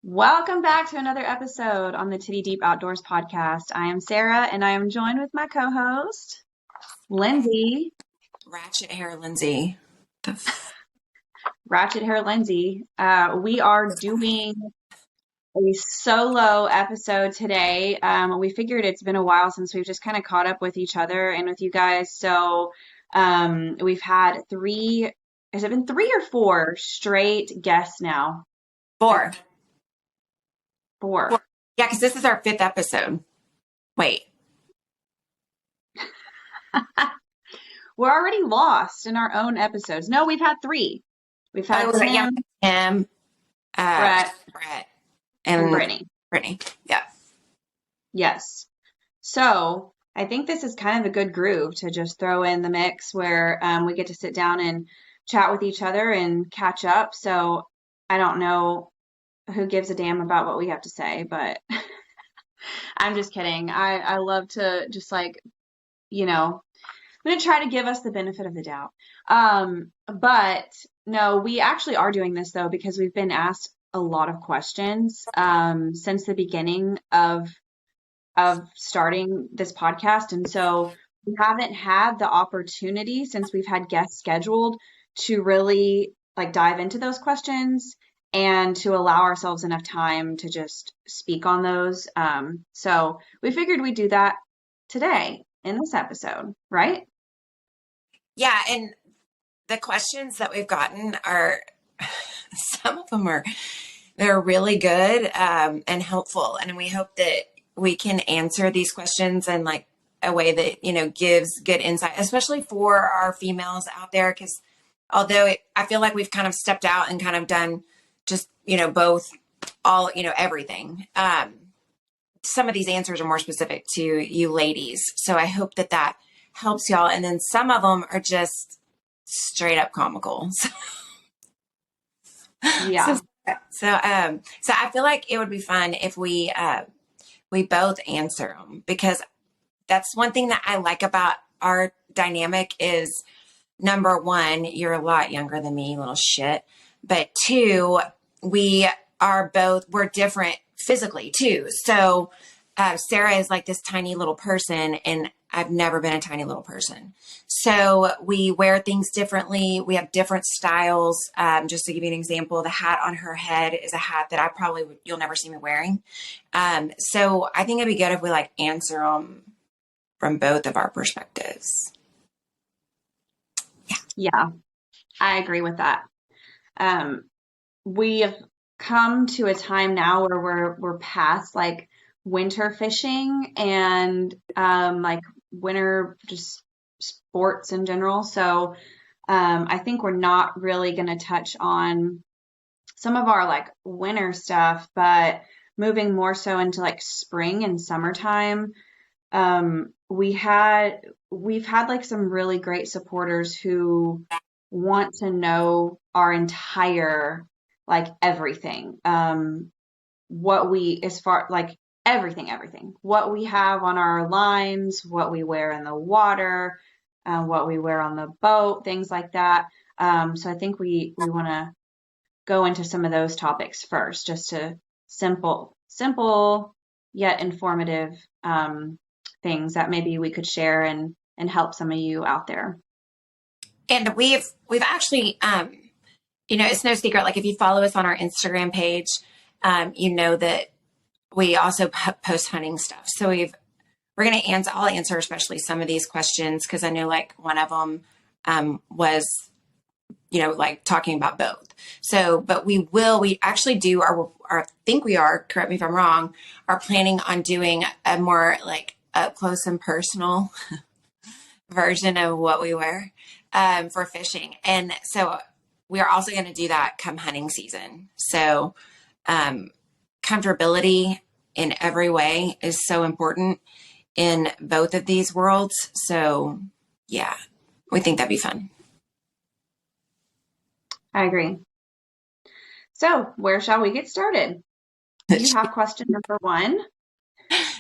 Welcome back to another episode on the Titty Deep Outdoors podcast. I am Sarah and I am joined with my co-host, Lindsay. Ratchet hair, Lindsay. Ratchet Hair Lindsay. We are doing a solo episode today. We figured it's been a while since we've just kind of caught up with each other and with you guys. So we've had has it been three or four straight guests now? Four. Four. Yeah, because this is our fifth episode. Wait. We're already lost in our own episodes. No, we've had three. We've had Tim, Brett, and Brittany. Yeah. Yes. So I think this is kind of a good groove to just throw in the mix where we get to sit down and chat with each other and catch up. So I don't know who gives a damn about what we have to say, but I'm just kidding. I love to just I'm going to try to give us the benefit of the doubt. But no, we actually are doing this though, because we've been asked a lot of questions since the beginning of starting this podcast. And so we haven't had the opportunity since we've had guests scheduled to really dive into those questions and to allow ourselves enough time to just speak on those. So we figured we'd do that today in this episode, right? Yeah, and the questions that we've gotten are, some of them they're really good and helpful. And we hope that we can answer these questions in a way that, gives good insight, especially for our females out there. Because although I feel like we've kind of stepped out and kind of done just, both everything. Some of these answers are more specific to you ladies. So I hope that helps y'all. And then some of them are just straight up comical. Yeah. So I feel like it would be fun if we both answer them, because that's one thing that I like about our dynamic is, number one, you're a lot younger than me, little shit. But two, we're different physically too. So Sarah is like this tiny little person, and I've never been a tiny little person. So we wear things differently. We have different styles. Just to give you an example, the hat on her head is a hat that you'll never see me wearing. So I think it'd be good if we answer them from both of our perspectives. Yeah, I agree with that. We have come to a time now where we're past winter fishing and winter just sports in general. So I think we're not really going to touch on some of our winter stuff, but moving more so into spring and summertime. We've had some really great supporters who want to know our entire everything. Everything. What we have on our lines, what we wear in the water, what we wear on the boat, things like that. So I think we want to go into some of those topics first, just to simple yet informative things that maybe we could share and help some of you out there. And we've actually, it's no secret. If you follow us on our Instagram page, you know that we also post hunting stuff. So we're going to I'll answer especially some of these questions, because I know one of them was, talking about both. So, but we actually do I think we are, correct me if I'm wrong, are planning on doing a more up close and personal version of what we wear for fishing. And so we are also going to do that come hunting season. So comfortability in every way is so important in both of these worlds. So yeah, we think that'd be fun. I agree. So where shall we get started? You have question number one.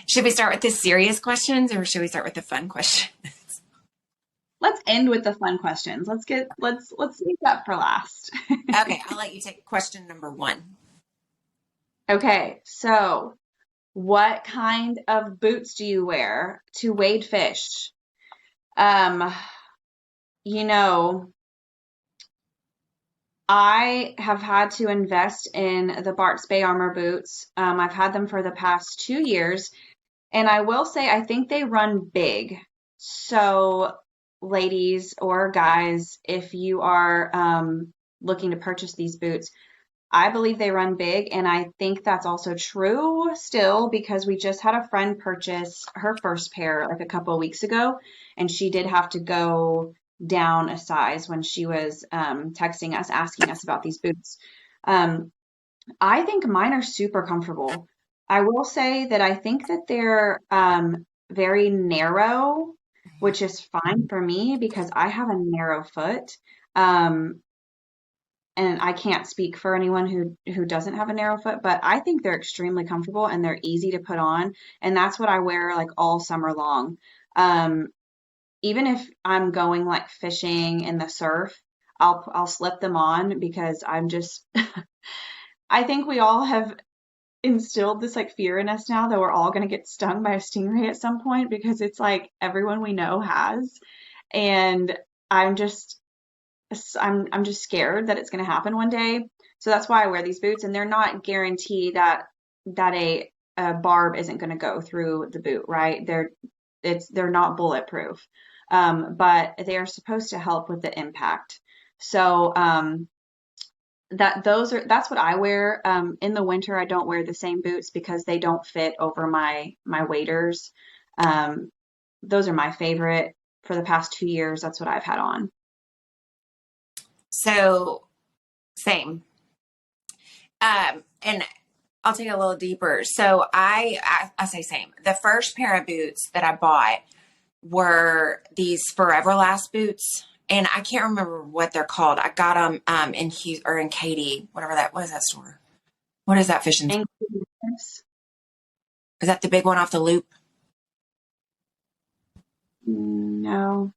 Should we start with the serious questions, or should we start with the fun questions? Let's end with the fun questions. Let's leave that for last. Okay, I'll let you take question number one. Okay, so what kind of boots do you wear to wade fish? Um, you know, I have had to invest in the Bart's Bay Armor boots. I've had them for the past 2 years, and I will say I think they run big. So, ladies or guys, if you are looking to purchase these boots, I believe they run big, and I think that's also true still because we just had a friend purchase her first pair like a couple of weeks ago, and she did have to go down a size when she was texting us asking us about these boots. Um, I think mine are super comfortable. I will say that I think that they're very narrow, which is fine for me because I have a narrow foot. Um, and I can't speak for anyone who doesn't have a narrow foot, but I think they're extremely comfortable and they're easy to put on, and that's what I wear like all summer long. Um, Even if I'm going like fishing in the surf, I'll slip them on because I'm just I think we all have instilled this like fear in us now that we're all going to get stung by a stingray at some point because it's like everyone we know has, and I'm just I'm just scared that it's going to happen one day. So that's why I wear these boots, and they're not guaranteed that a barb isn't going to go through the boot, right? They're not bulletproof, but they are supposed to help with the impact. So that's what I wear. In the winter, I don't wear the same boots because they don't fit over my waders. Um, those are my favorite for the past 2 years. That's what I've had on. So same. And I'll take it a little deeper. So I say same. The first pair of boots that I bought were these Forever Last boots, and I can't remember what they're called. I got them in Hughes or in Katy, whatever that was. That store. What is that fishing? And Is that the big one off the loop? no,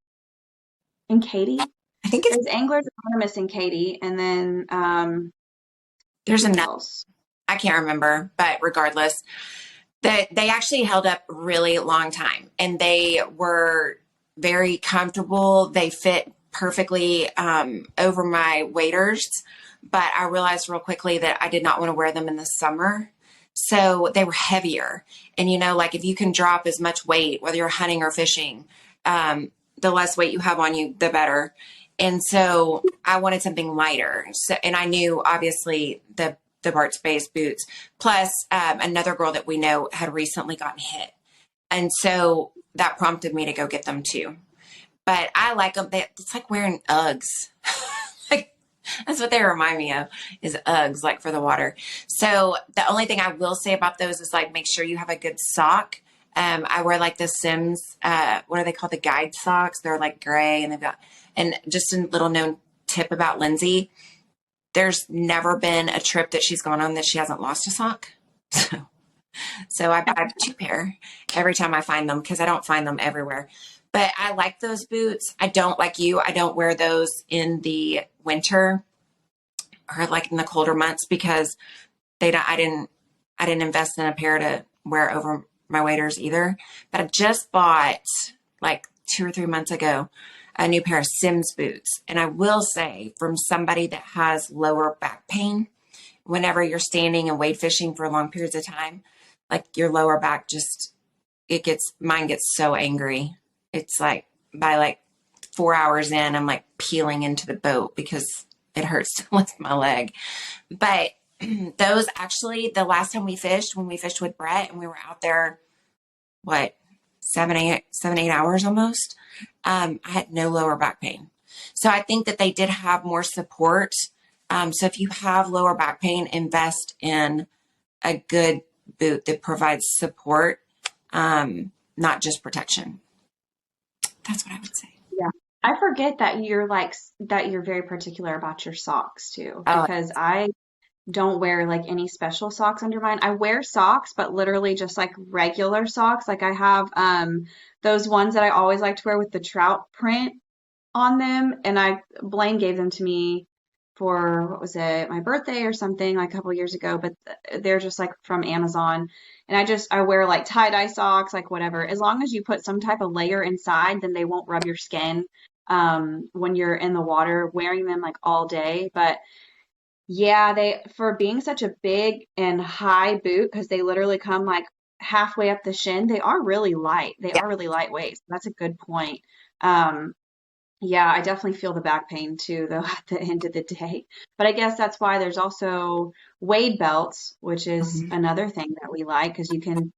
in Katy. I think it's There's Anglers Anonymous in Katy, and then there's who another. else? I can't remember, but regardless, that they actually held up really long time, and they were very comfortable. They fit perfectly over my waders, but I realized real quickly that I did not want to wear them in the summer. So they were heavier. And, like if you can drop as much weight, whether you're hunting or fishing, the less weight you have on you, the better. And so I wanted something lighter. So, and I knew obviously the Bart's Base boots. Plus, another girl that we know had recently gotten hit. And so that prompted me to go get them too. But I like them. It's like wearing Uggs. Like, that's what they remind me of is Uggs, like for the water. So the only thing I will say about those is like make sure you have a good sock. I wear like the Sims, what are they called? The guide socks. They're like gray and and just a little known tip about Lindsay. There's never been a trip that she's gone on that she hasn't lost a sock. So I buy two pair every time I find them because I don't find them everywhere. But I like those boots. I don't like you. I don't wear those in the winter or like in the colder months because they don't, I didn't invest in a pair to wear over my waders either. But I just bought like 2 or 3 months ago a new pair of Sims boots. And I will say from somebody that has lower back pain, whenever you're standing and wade fishing for long periods of time, like your lower back just, mine gets so angry. It's like by like 4 hours in, I'm like peeling into the boat because it hurts to lift my leg. But those actually, the last time we fished, when we fished with Brett and we were out there, what, 7, 8 hours almost, I had no lower back pain. So I think that they did have more support. So if you have lower back pain, invest in a good boot that provides support, not just protection. That's what I would say. Yeah. I forget that you're very particular about your socks too, Oh, because I don't wear like any special socks under mine. I wear socks, but literally just like regular socks. Like I have those ones that I always like to wear with the trout print on them, and I Blaine gave them to me for what was it, my birthday or something like a couple years ago, but they're just like from Amazon. And I wear like tie-dye socks, like whatever. As long as you put some type of layer inside, then they won't rub your skin when you're in the water, wearing them like all day. But yeah, they for being such a big and high boot, because they literally come like halfway up the shin, they are really light. They Yeah. are really lightweight. So that's a good point. Um, yeah, I definitely feel the back pain too, though, at the end of the day. But I guess that's why there's also Wade belts, which is Mhm. another thing that we like because you can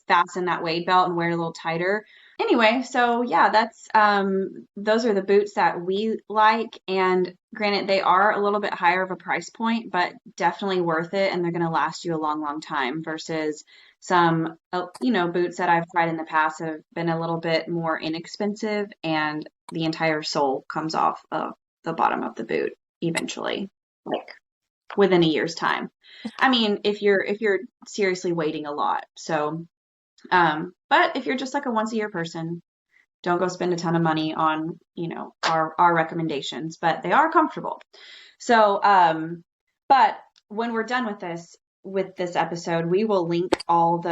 fasten that Wade belt and wear it a little tighter. Anyway, so yeah, that's those are the boots that we like. And granted, they are a little bit higher of a price point, but definitely worth it, and they're going to last you a long, long time versus some boots that I've tried in the past have been a little bit more inexpensive and the entire sole comes off of the bottom of the boot eventually, like within a year's time. I mean, if you're seriously waiting a lot. So, but if you're just like a once a year person, don't go spend a ton of money on, our recommendations, but they are comfortable. So, but when we're done with this episode, we will link all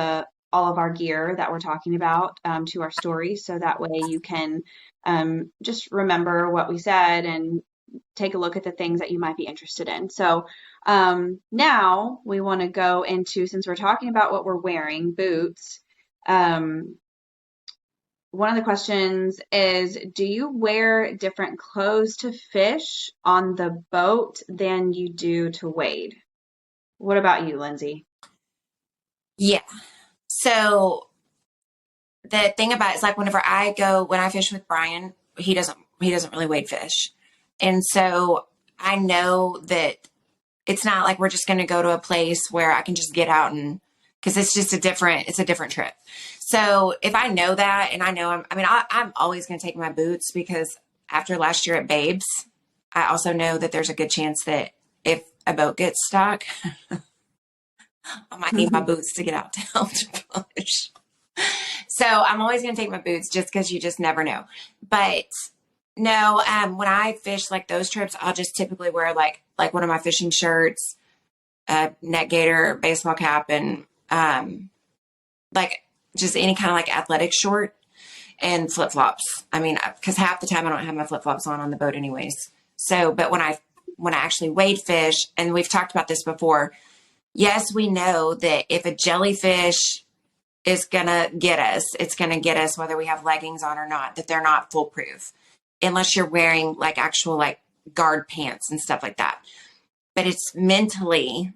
of our gear that we're talking about to our stories, so that way you can just remember what we said and take a look at the things that you might be interested in. So now we want to go into, since we're talking about what we're wearing, boots. Um, One of the questions is, do you wear different clothes to fish on the boat than you do to wade? What about you, Lindsay? Yeah. So the thing about it is like when I fish with Brian, he doesn't really wade fish. And so I know that it's not like we're just going to go to a place where I can just get out and because it's a different trip. So if I know that and I know I'm always going to take my boots because after last year at Babes, I also know that there's a good chance that if a boat gets stuck, I might need my boots to get out to help to push. So I'm always going to take my boots just because you just never know. But no, when I fish like those trips, I'll just typically wear like one of my fishing shirts, a net gaiter, baseball cap, and like just any kind of like athletic short and flip flops. I mean, because half the time I don't have my flip flops on the boat anyways. So, but when I actually wade fish, and we've talked about this before, yes, we know that if a jellyfish is gonna get us, it's gonna get us whether we have leggings on or not, that they're not foolproof unless you're wearing like actual like guard pants and stuff like that. But it's mentally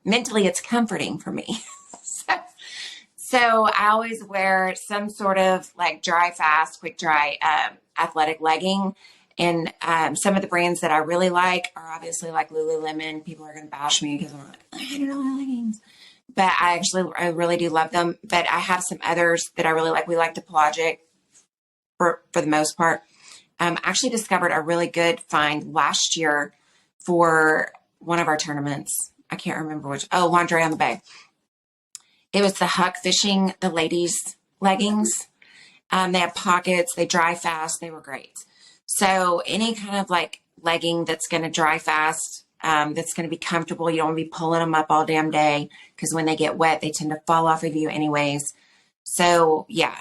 it's comforting for me. so, so I always wear some sort of like dry fast, quick dry athletic legging. And some of the brands that I really like are obviously like Lululemon. People are going to bash me because I'm like, I don't know leggings. But I really do love them. But I have some others that I really like. We like the Pelagic for the most part. I actually discovered a really good find last year for one of our tournaments. I can't remember which. Oh, Lingerie on the Bay. It was the Huck Fishing, the ladies' leggings. They have pockets. They dry fast. They were great. So any kind of like legging that's going to dry fast, that's going to be comfortable. You don't want to be pulling them up all damn day because when they get wet, they tend to fall off of you anyways. So yeah,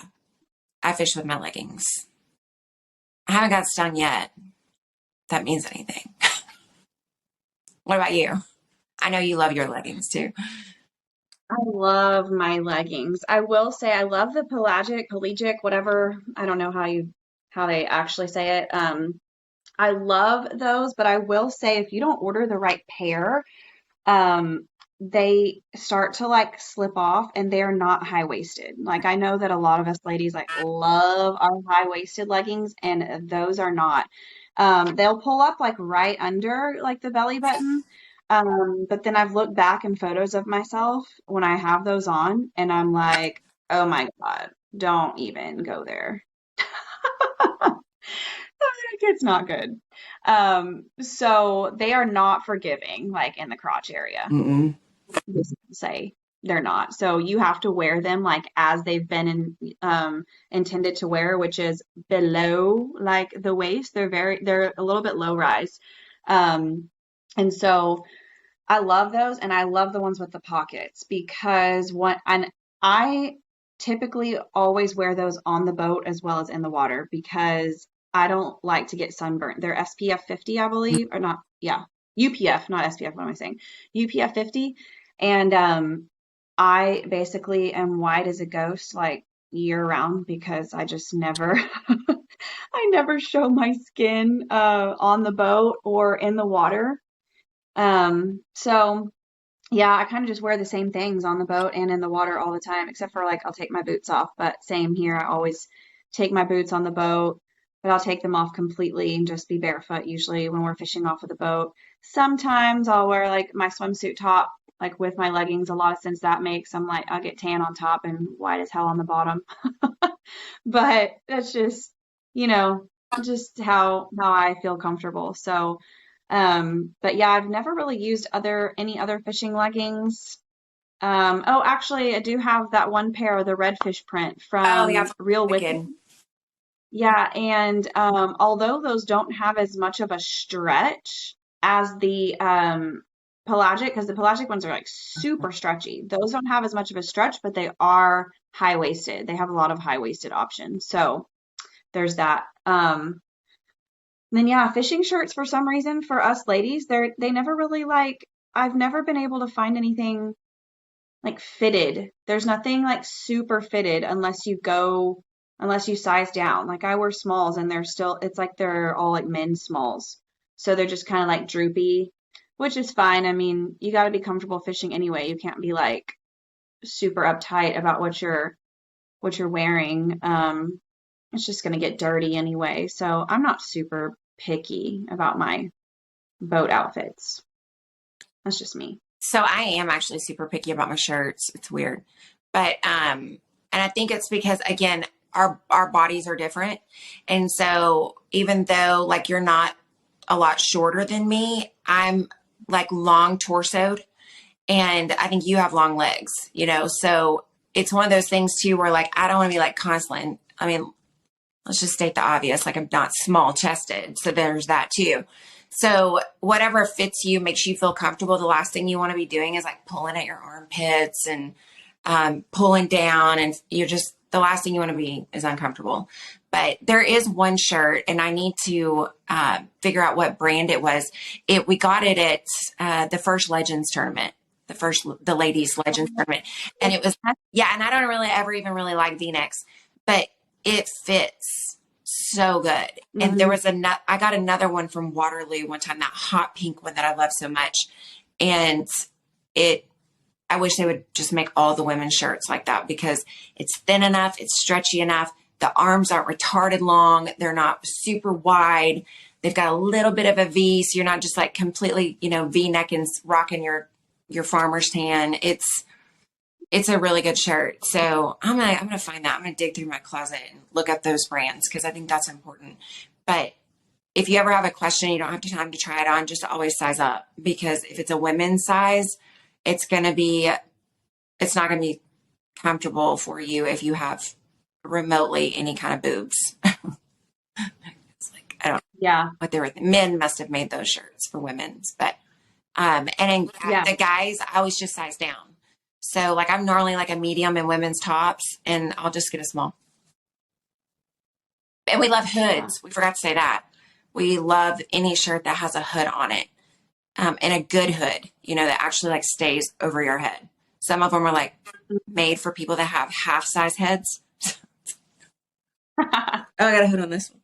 I fish with my leggings. I haven't got stung yet. If that means anything. What about you? I know you love your leggings too. I love my leggings. I will say I love the pelagic, whatever. I don't know how they actually say it. I love those, but I will say if you don't order the right pair, they start to like slip off and they're not high-waisted. Like I know that a lot of us ladies like love our high-waisted leggings and those are not. They'll pull up like right under like the belly button. But then I've looked back in photos of myself when I have those on and I'm like, oh my God, don't even go there. It's not good. So they are not forgiving, like in the crotch area. Mm-mm. Just say they're not. So you have to wear them like as they've been intended to wear, which is below like the waist. They're a little bit low rise. And so I love those, and I love the ones with the pockets because I typically always wear those on the boat as well as in the water because I don't like to get sunburnt. They're SPF 50, I believe, or not, yeah, UPF, not SPF, what am I saying? UPF 50. And I basically am white as a ghost like year round because I just never I never show my skin on the boat or in the water. So yeah, I kind of just wear the same things on the boat and in the water all the time, except for like I'll take my boots off. But same here, I always take my boots on the boat, but I'll take them off completely and just be barefoot usually when we're fishing off of the boat. Sometimes I'll wear like my swimsuit top, like with my leggings. A lot of sense that makes. I'm like, I'll get tan on top and white as hell on the bottom. But that's just, you know, just how I feel comfortable. So, but yeah, I've never really used any other fishing leggings. Oh, actually, I do have that one pair of the redfish print Oh, yeah, from Real Wicked. wicked. Yeah, and although those don't have as much of a stretch as the pelagic, because the pelagic ones are like super stretchy. Those don't have as much of a stretch, but they are high-waisted. They have a lot of high-waisted options. So there's that. Then yeah, fishing shirts for some reason for us ladies, they never really like I've never been able to find anything like fitted. There's nothing like super fitted unless you size down. Like I wear smalls and it's like they're all like men's smalls. So they're just kind of like droopy, which is fine. I mean, you got to be comfortable fishing anyway. You can't be like super uptight about what you're wearing. It's just going to get dirty anyway. So I'm not super picky about my boat outfits. That's just me. So I am actually super picky about my shirts. It's weird. But and I think it's because again, our bodies are different. And so even though like you're not a lot shorter than me, I'm like long torsoed and I think you have long legs, you know. So it's one of those things too where like I don't want to be like constantly. I mean, let's just state the obvious, like I'm not small chested. So there's that too. So whatever fits you, makes you feel comfortable. The last thing you want to be doing is like pulling at your armpits and pulling down. And you're just, the last thing you want to be is uncomfortable. But there is one shirt and I need to figure out what brand it was. We got it at the first Legends tournament, the ladies Legends tournament. And it was, yeah. And I don't really ever even really like V-necks, but it fits so good. And there Mm-hmm. was I got another one from Waterloo one time, that hot pink one that I love so much. And I wish they would just make all the women's shirts like that because it's thin enough, it's stretchy enough. The arms aren't retarded long. They're not super wide. They've got a little bit of a V. So you're not just like completely, V-neck and rocking your farmer's tan. It's a really good shirt. So I'm gonna find that. I'm gonna dig through my closet and look up those brands because I think that's important. But if you ever have a question, you don't have time to try it on, just always size up because if it's a women's size, it's not gonna be comfortable for you if you have remotely any kind of boobs. It's like I don't know Yeah. what they were. Men must have made those shirts for women's, but and then Yeah. the guys, I always just size down. So like I'm normally like a medium in women's tops and I'll just get a small. And we love Yeah. hoods. We forgot to say that. We love any shirt that has a hood on it. And a good hood, that actually like stays over your head. Some of them are like made for people that have half size heads. Oh, I got a hood on this one.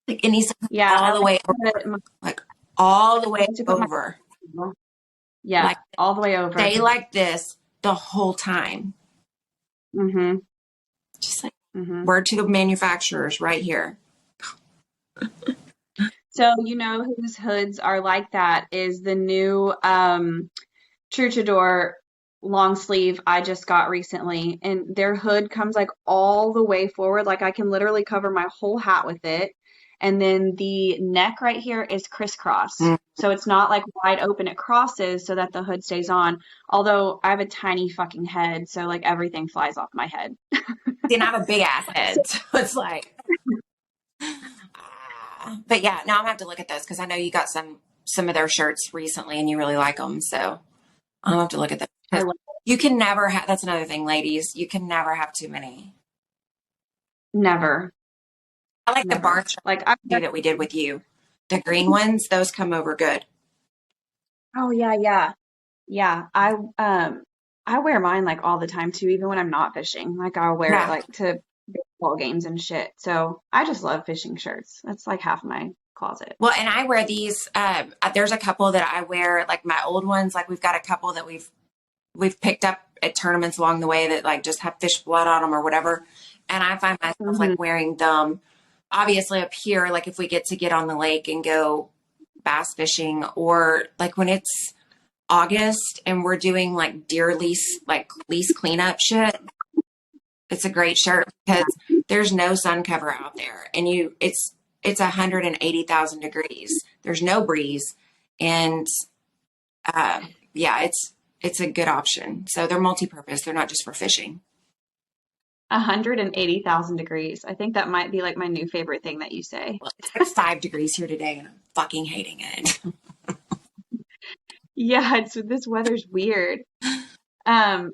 Like it needs to come Yeah. I all the way over. Like all the way like to put my over. yeah, Like all the way over. stay like this the whole time. Mm-hmm. Just like Mm-hmm. word to the manufacturers right here. So you know whose hoods are like that is the new Truchador long sleeve I just got recently, and their hood comes like all the way forward. Like I can literally cover my whole hat with it. And then the neck right here is crisscross. Mm. So it's not like wide open, it crosses so that the hood stays on. Although I have a tiny fucking head, so like everything flies off my head. See, and I have a big ass head. So it's like, But yeah, now I'm gonna have to look at those because I know you got some of their shirts recently and you really like them. So I'll have to look at them I because love you can never have. That's another thing, ladies. You can never have too many. never, I like the barn never. shirts Like I too that we did with you. The green ones, those come over good. oh yeah, yeah. Yeah. I wear mine like all the time too, even when I'm not fishing. Like I'll wear it Yeah. like to baseball games and shit. So I just love fishing shirts. That's like half my closet. Well, and I wear these. There's a couple that I wear, like my old ones. Like we've got a couple that we've picked up at tournaments along the way that like just have fish blood on them or whatever. And I find myself Hmm. like wearing them obviously up here, like if we get on the lake and go bass fishing, or like when it's August and we're doing like deer lease, like lease cleanup shit. It's a great shirt because there's no sun cover out there and it's 180,000 degrees. There's no breeze. And yeah, it's a good option. So they're multi-purpose. They're not just for fishing. 180,000 degrees. I think that might be like my new favorite thing that you say. Well, it's like 5 degrees here today and I'm fucking hating it. Yeah, this weather's weird. Um,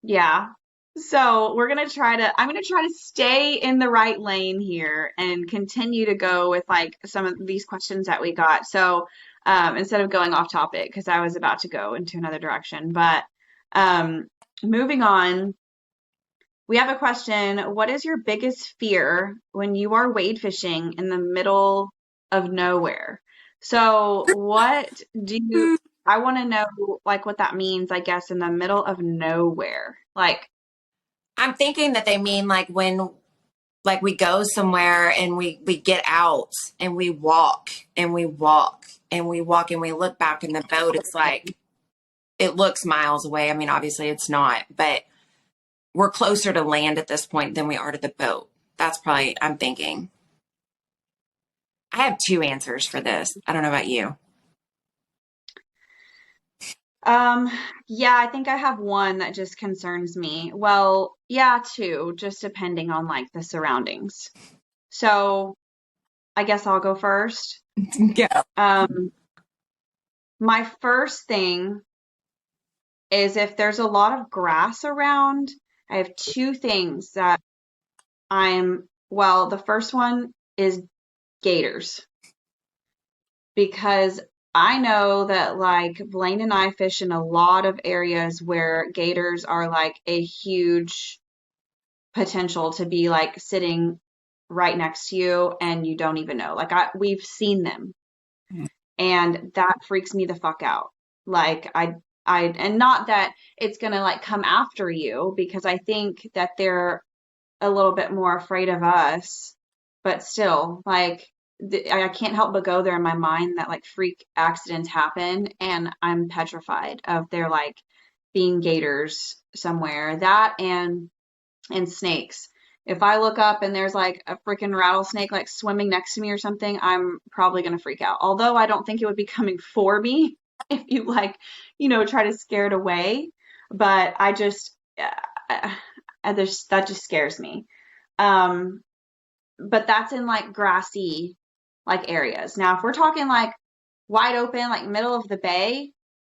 yeah. So I'm gonna try to stay in the right lane here and continue to go with like some of these questions that we got. So, instead of going off topic, because I was about to go into another direction, but um, moving on, we have a question. What is your biggest fear when you are wade fishing in the middle of nowhere? So, what do you, I want to know like what that means, I guess, in the middle of nowhere. Like, I'm thinking that they mean like when like we go somewhere and we get out and we walk and we walk and we walk and we look back in the boat. It's like it looks miles away. I mean, obviously it's not, but we're closer to land at this point than we are to the boat. That's probably, I'm thinking. I have two answers for this. I don't know about you. Um, yeah, I think I have one that just concerns me. Well, yeah, two, just depending on like the surroundings. So I guess I'll go first. Yeah. Um, my first thing is if there's a lot of grass around, I have two things that well, the first one is gators because I know that like Blaine and I fish in a lot of areas where gators are like a huge potential to be like sitting right next to you and you don't even know. Like we've seen them and that freaks me the fuck out. Like and not that it's gonna like come after you because I think that they're a little bit more afraid of us, but still like I can't help but go there in my mind that like freak accidents happen and I'm petrified of there like being gators somewhere. That and snakes. If I look up and there's like a freaking rattlesnake like swimming next to me or something, I'm probably going to freak out. Although I don't think it would be coming for me if you like, try to scare it away. But I just, that just scares me. Um, but that's in like grassy like areas. Now, if we're talking like wide open, like middle of the bay,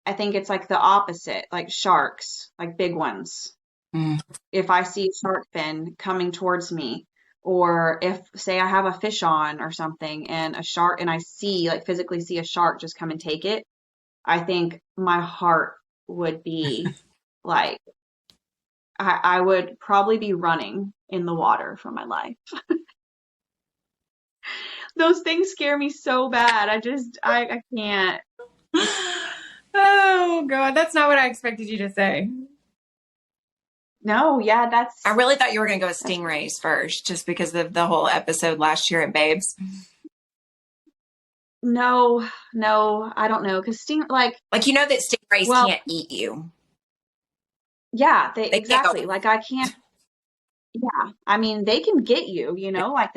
I think it's like the opposite, like sharks, like big ones. Mm. If I see a shark fin coming towards me, or if say I have a fish on or something and a shark and I see like physically see a shark just come and take it, I think my heart would be like I would probably be running in the water for my life. Those things scare me so bad. I can't. Oh God, that's not what I expected you to say. No, yeah, I really thought you were going to go with that's stingrays first, just because of the whole episode last year at Babes. no, no, I don't know. Because Like you know that stingrays well, can't eat you. yeah, they They can't go. exactly. Like I can't. Yeah, I mean they can get you, like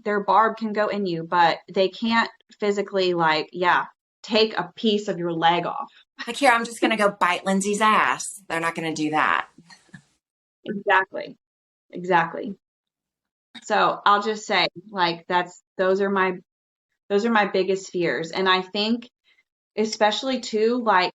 their barb can go in you, but they can't physically like, yeah, take a piece of your leg off. Like here, I'm just going to go bite Lindsay's ass. They're not going to do that. Exactly. Exactly. So I'll just say, like, those are my biggest fears. And I think especially too, like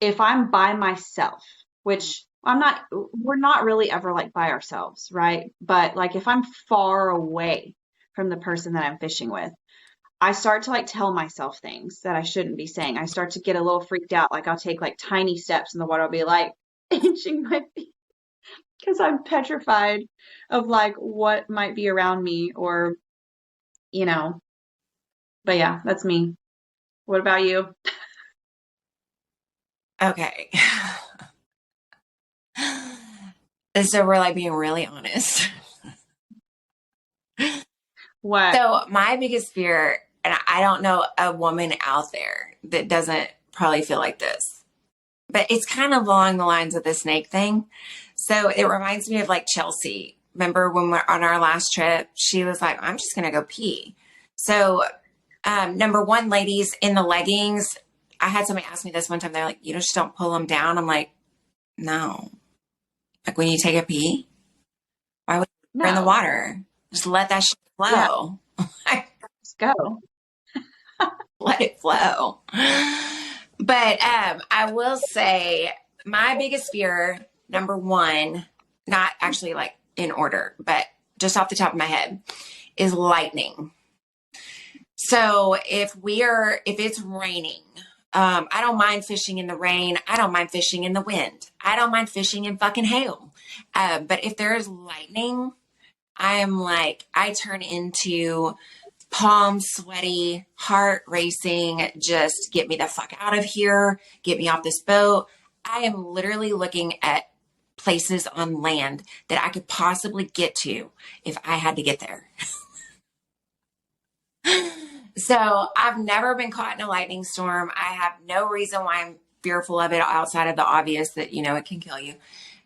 if I'm by myself, which we're not really ever like by ourselves, right? But like if I'm far away from the person that I'm fishing with, I start to like tell myself things that I shouldn't be saying. I start to get a little freaked out. Like I'll take like tiny steps in the water. I'll be like inching my feet because I'm petrified of like what might be around me or, you know, but yeah, that's me. What about you? Okay. So we're like being really honest. What? So my biggest fear, and I don't know a woman out there that doesn't probably feel like this, but it's kind of along the lines of the snake thing. So it reminds me of like Chelsea. Remember when we're on our last trip, she was like, I'm just going to go pee. So, number one, ladies in the leggings, I had somebody ask me this one time. They're like, you just don't pull them down. I'm like, no. Like when you take a pee, why would you in the No. water? Just let that shit Yeah, flow. let's go. Let it flow. But I will say my biggest fear, number one, not actually like in order, but just off the top of my head, is lightning. So if it's raining, I don't mind fishing in the rain. I don't mind fishing in the wind. I don't mind fishing in fucking hail. But if there is lightning, I am like, I turn into palms sweaty, heart racing, just get me the fuck out of here, get me off this boat. I am literally looking at places on land that I could possibly get to if I had to get there. So I've never been caught in a lightning storm. I have no reason why I'm fearful of it outside of the obvious that, it can kill you.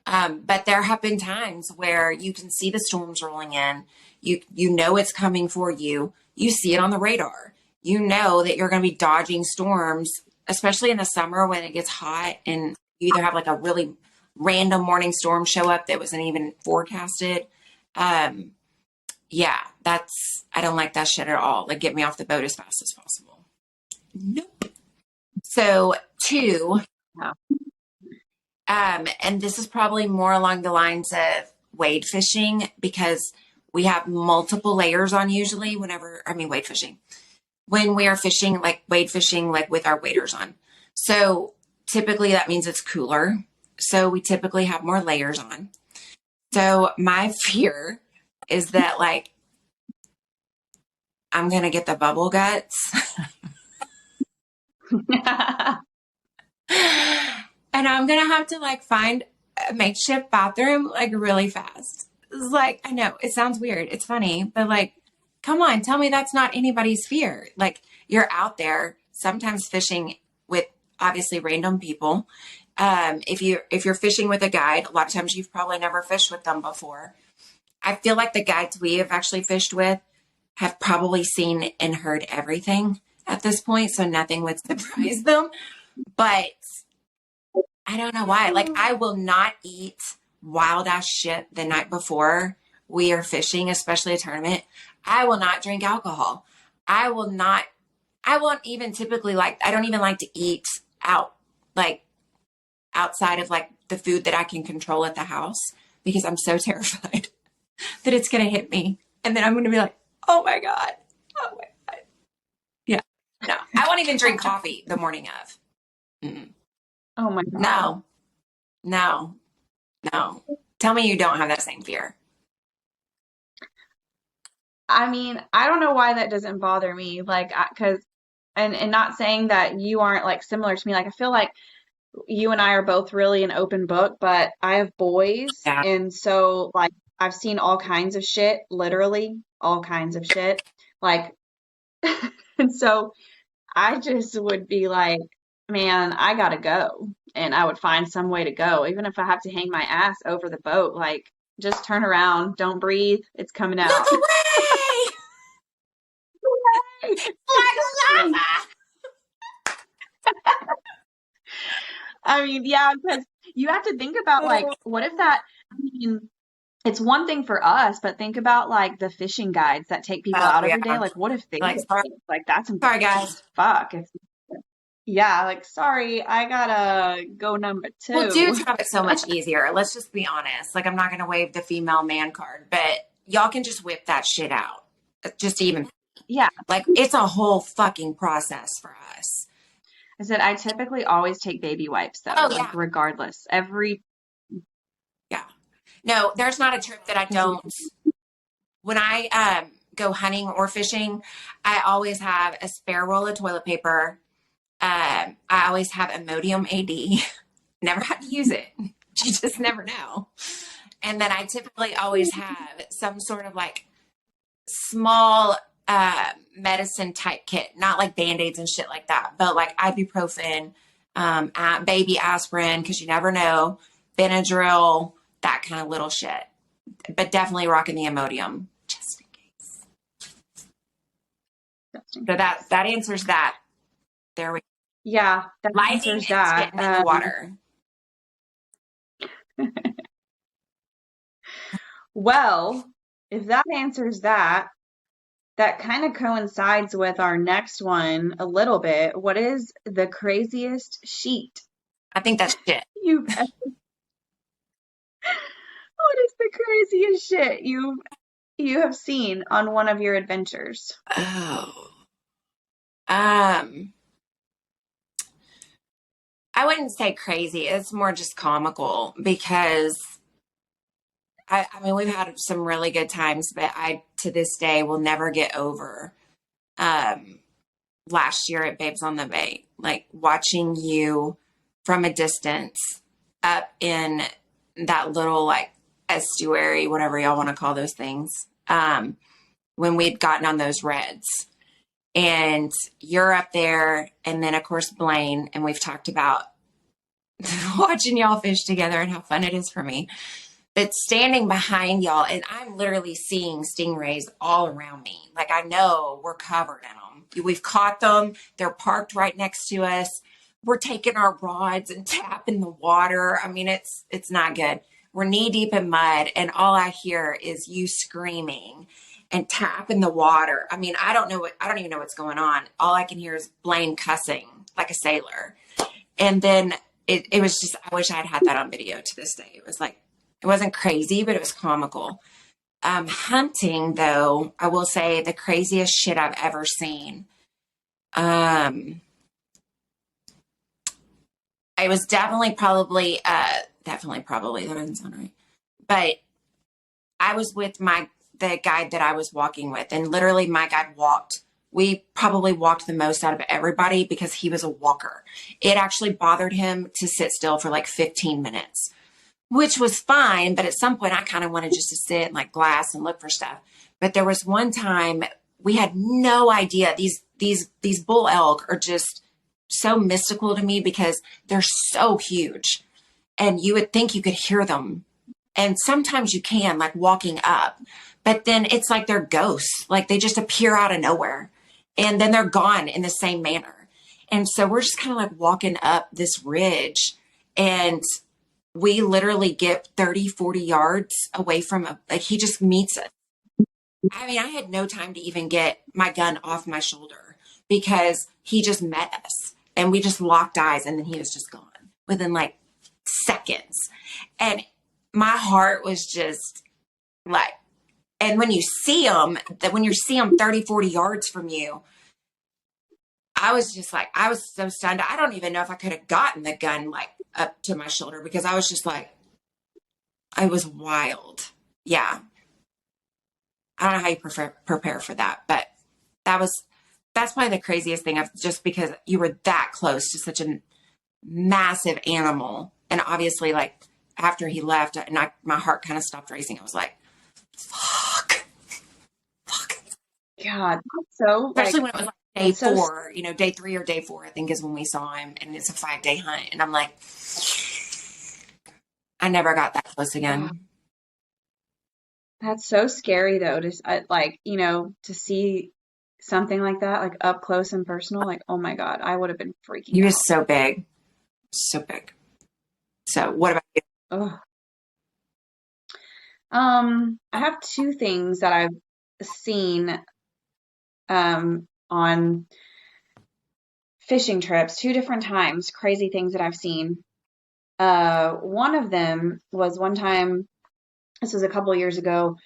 But there have been times where you can see the storms rolling in. You know it's coming for you. You see it on the radar. You know that you're going to be dodging storms, especially in the summer when it gets hot and you either have like a really random morning storm show up that wasn't even forecasted. Um, yeah, I don't like that shit at all. Like, get me off the boat as fast as possible. Nope. So, two, Yeah. and this is probably more along the lines of wade fishing because we have multiple layers on usually wade fishing, when we are fishing, like wade fishing, like with our waders on. So typically that means it's cooler. So we typically have more layers on. So my fear is that like I'm going to get the bubble guts and I'm going to have to like find a makeshift bathroom like really fast. It's like, I know it sounds weird. It's funny, but like, come on, tell me that's not anybody's fear. Like you're out there sometimes fishing with obviously random people. If you're fishing with a guide, a lot of times you've probably never fished with them before. I feel like the guides we have actually fished with have probably seen and heard everything at this point, so nothing would surprise them. But I don't know why. Like, I will not eat wild ass shit the night before we are fishing, especially a tournament. I will not drink alcohol. I will not, I won't even typically like, I don't even like to eat out, like outside of like the food that I can control at the house because I'm so terrified that it's going to hit me. And then I'm going to be like, oh my God. Oh my God. Yeah. No, I won't even drink coffee the morning of. Mm-mm. Oh my God. No, no, no. Tell me you don't have that same fear. I mean, I don't know why that doesn't bother me. Like, because, and not saying that you aren't like similar to me. Like, I feel like you and I are both really an open book, but I have boys, Yeah. and so like I've seen all kinds of shit, literally all kinds of shit. Like, and so I just would be like, man, I gotta go. And I would find some way to go, even if I have to hang my ass over the boat. Like, just turn around, don't breathe, it's coming Look out. away! Like lava! I mean, yeah, because you have to think about like, what if that, I mean, it's one thing for us, but think about like the fishing guides that take people Oh out every day. yeah. Like, what if they Like get sick? Like, that's sorry embarrassing guys. as fuck. If, yeah, like, sorry, I gotta go number Well, two. dudes have it so much easier. Let's just be honest. Like, I'm not going to wave the female man card, but y'all can just whip that shit out. Just to even, Yeah, like, it's a whole fucking process for us. I said I typically always take baby wipes though, Oh, like yeah. regardless. Every Yeah. No, there's not a trip that I because don't. When I go hunting or fishing, I always have a spare roll of toilet paper. I always have Imodium AD. Never had to use it. You just never know. And then I typically always have some sort of like small medicine type kit, not like band-aids and shit like that, but like ibuprofen, baby aspirin, because you never know, Benadryl, that kind of little shit. But definitely rocking the Imodium just in case. So that answers that. There we go. yeah, that Lighting answers and that. spitting in the water. Well, if that answers that, that kind of coincides with our next one a little bit. What is the craziest sheet I think that's shit. you've ever, what is the craziest shit you have seen on one of your adventures? Oh. Um, I wouldn't say crazy. It's more just comical because I mean, we've had some really good times, but I, to this day, will never get over um, last year at Babes on the Bay, like watching you from a distance up in that little like estuary, whatever y'all want to call those things, when we'd gotten on those reds. And you're up there, and then of course Blaine, and we've talked about watching y'all fish together and how fun it is for me. But standing behind y'all, and I'm literally seeing stingrays all around me. Like I know we're covered in them. We've caught them. They're parked right next to us. We're taking our rods and tapping the water. I mean, it's not good. We're knee deep in mud, and all I hear is you screaming and tapping the water. I mean, I don't even know what's going on. All I can hear is Blaine cussing like a sailor. And then it was just, I wish I'd had that on video to this day. It was like, it wasn't crazy, but it was comical. Hunting, though, I will say the craziest shit I've ever seen. It was definitely probably, that doesn't sound right. But I was with the guide that I was walking with, and literally my guide walked. We probably walked the most out of everybody because he was a walker. It actually bothered him to sit still for like 15 minutes, which was fine. But at some point, I kind of wanted just to sit and like glass and look for stuff. But there was one time we had no idea these bull elk are just so mystical to me because they're so huge, and you would think you could hear them, and sometimes you can, like walking up, but then it's like they're ghosts, like they just appear out of nowhere, and then they're gone in the same manner. And so we're just kind of like walking up this ridge, and we literally get 30, 40 yards away from like he just meets us. I mean, I had no time to even get my gun off my shoulder because he just met us, and we just locked eyes, and then he was just gone within like seconds. And my heart was just like, and when you see them, that when you see them 30, 40 yards from you, I was just like, I was so stunned. I don't even know if I could have gotten the gun like up to my shoulder because I was just like, I was wild. Yeah. I don't know how you prepare for that, but that was, that's probably the craziest thing of just because you were that close to such a massive animal. And obviously like after he left and my heart kind of stopped racing. I was like, fuck. God, that's so Especially like when it was like day it's so four, day 3 or day 4, I think is when we saw him, and it's a 5-day hunt. And I'm like, I never got that close oh, again. that's so scary though to like, to see something like that like up close and personal. Like, oh my God, I would have been freaking He was out. so big, so big. So what about you? Oh, I have two things that I've seen on fishing trips, two different times, crazy things that I've seen. One of them was one time, this was a couple years ago.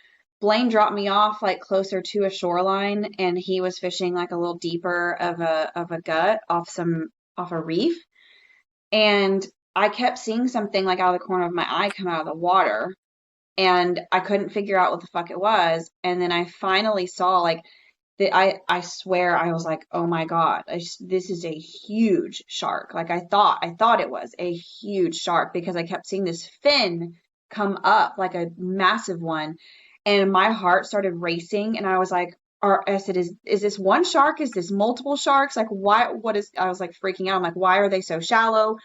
Blaine dropped me off like closer to a shoreline and he was fishing like a little deeper of a gut off a reef. And I kept seeing something like out of the corner of my eye come out of the water and I couldn't figure out what the fuck it was. And then I finally saw like I swear I was like, oh my God, this is a huge shark. Like I thought it was a huge shark because I kept seeing this fin come up like a massive one. And my heart started racing and I was like, I said, is this one shark? Is this multiple sharks? Like why, I was like freaking out. I'm like, why are they so shallow?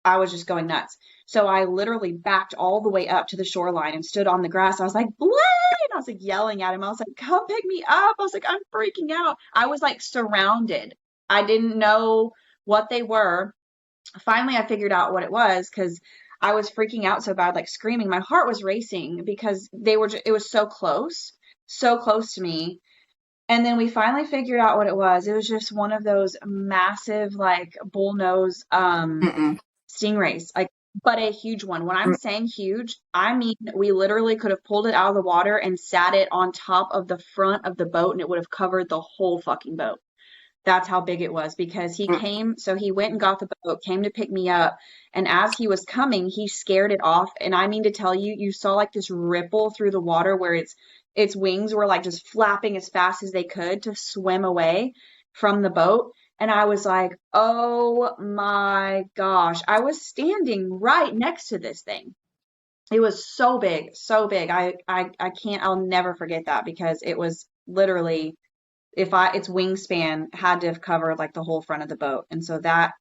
I was just going nuts. So I literally backed all the way up to the shoreline and stood on the grass. I was like, Blaine! I was like yelling at him. I was like, come pick me up. I was like, I'm freaking out. I was like surrounded. I didn't know what they were. Finally, I figured out what it was because I was freaking out so bad, like screaming. My heart was racing because it was so close to me. And then we finally figured out what it was. It was just one of those massive, like bullnose, Mm-mm. stingrays, like, but a huge one. When I'm saying huge, I mean we literally could have pulled it out of the water and sat it on top of the front of the boat and it would have covered the whole fucking boat. That's how big it was because he went and got the boat, came to pick me up, and as he was coming, he scared it off. And I mean to tell you, you saw like this ripple through the water where its wings were like just flapping as fast as they could to swim away from the boat. And I was like, oh my gosh. I was standing right next to this thing. It was so big, so big. I can't, I'll never forget that because it was literally if I its wingspan had to have covered like the whole front of the boat. And so that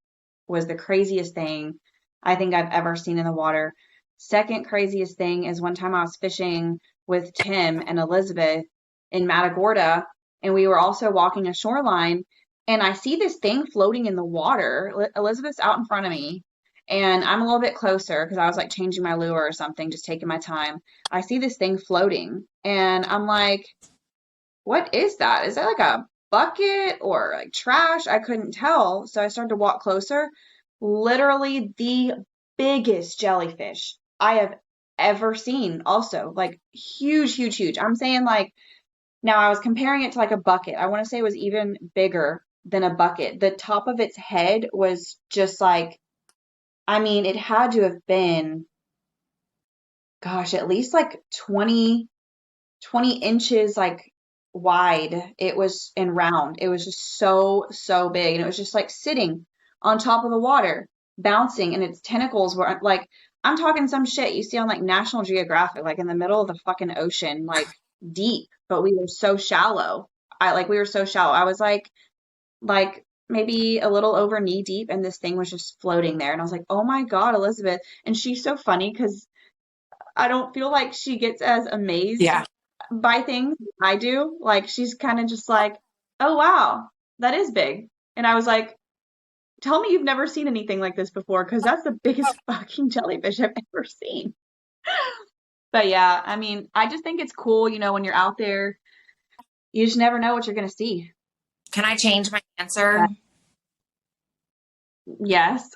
was the craziest thing I think I've ever seen in the water. Second craziest thing is one time I was fishing with Tim and Elizabeth in Matagorda, and we were also walking a shoreline, and I see this thing floating in the water. Elizabeth's out in front of me, and I'm a little bit closer because I was like changing my lure or something, just taking my time. I see this thing floating, and I'm like, what is that? Is that like a bucket or like trash? I couldn't tell. So I started to walk closer. Literally the biggest jellyfish I have ever seen. Also, like huge, huge, huge. I'm saying like now I was comparing it to like a bucket. I want to say it was even bigger than a bucket. The top of its head was just like, I mean, it had to have been, gosh, at least like 20 inches like wide. It was and round. It was just so big. And it was just like sitting on top of the water, bouncing, and its tentacles were like, I'm talking some shit you see on like National Geographic, like in the middle of the fucking ocean, like deep, but we were so shallow. We were so shallow. I was like maybe a little over knee deep and this thing was just floating there. And I was like, oh my God, Elizabeth. And she's so funny because I don't feel like she gets as amazed Yeah. by things I do. Like she's kind of just like, "Oh wow, that is big." And I was like, "Tell me you've never seen anything like this before, because that's the biggest fucking jellyfish I've ever seen." But yeah, I mean, I just think it's cool, when you're out there, you just never know what you're gonna see. Can I change my answer? But yes.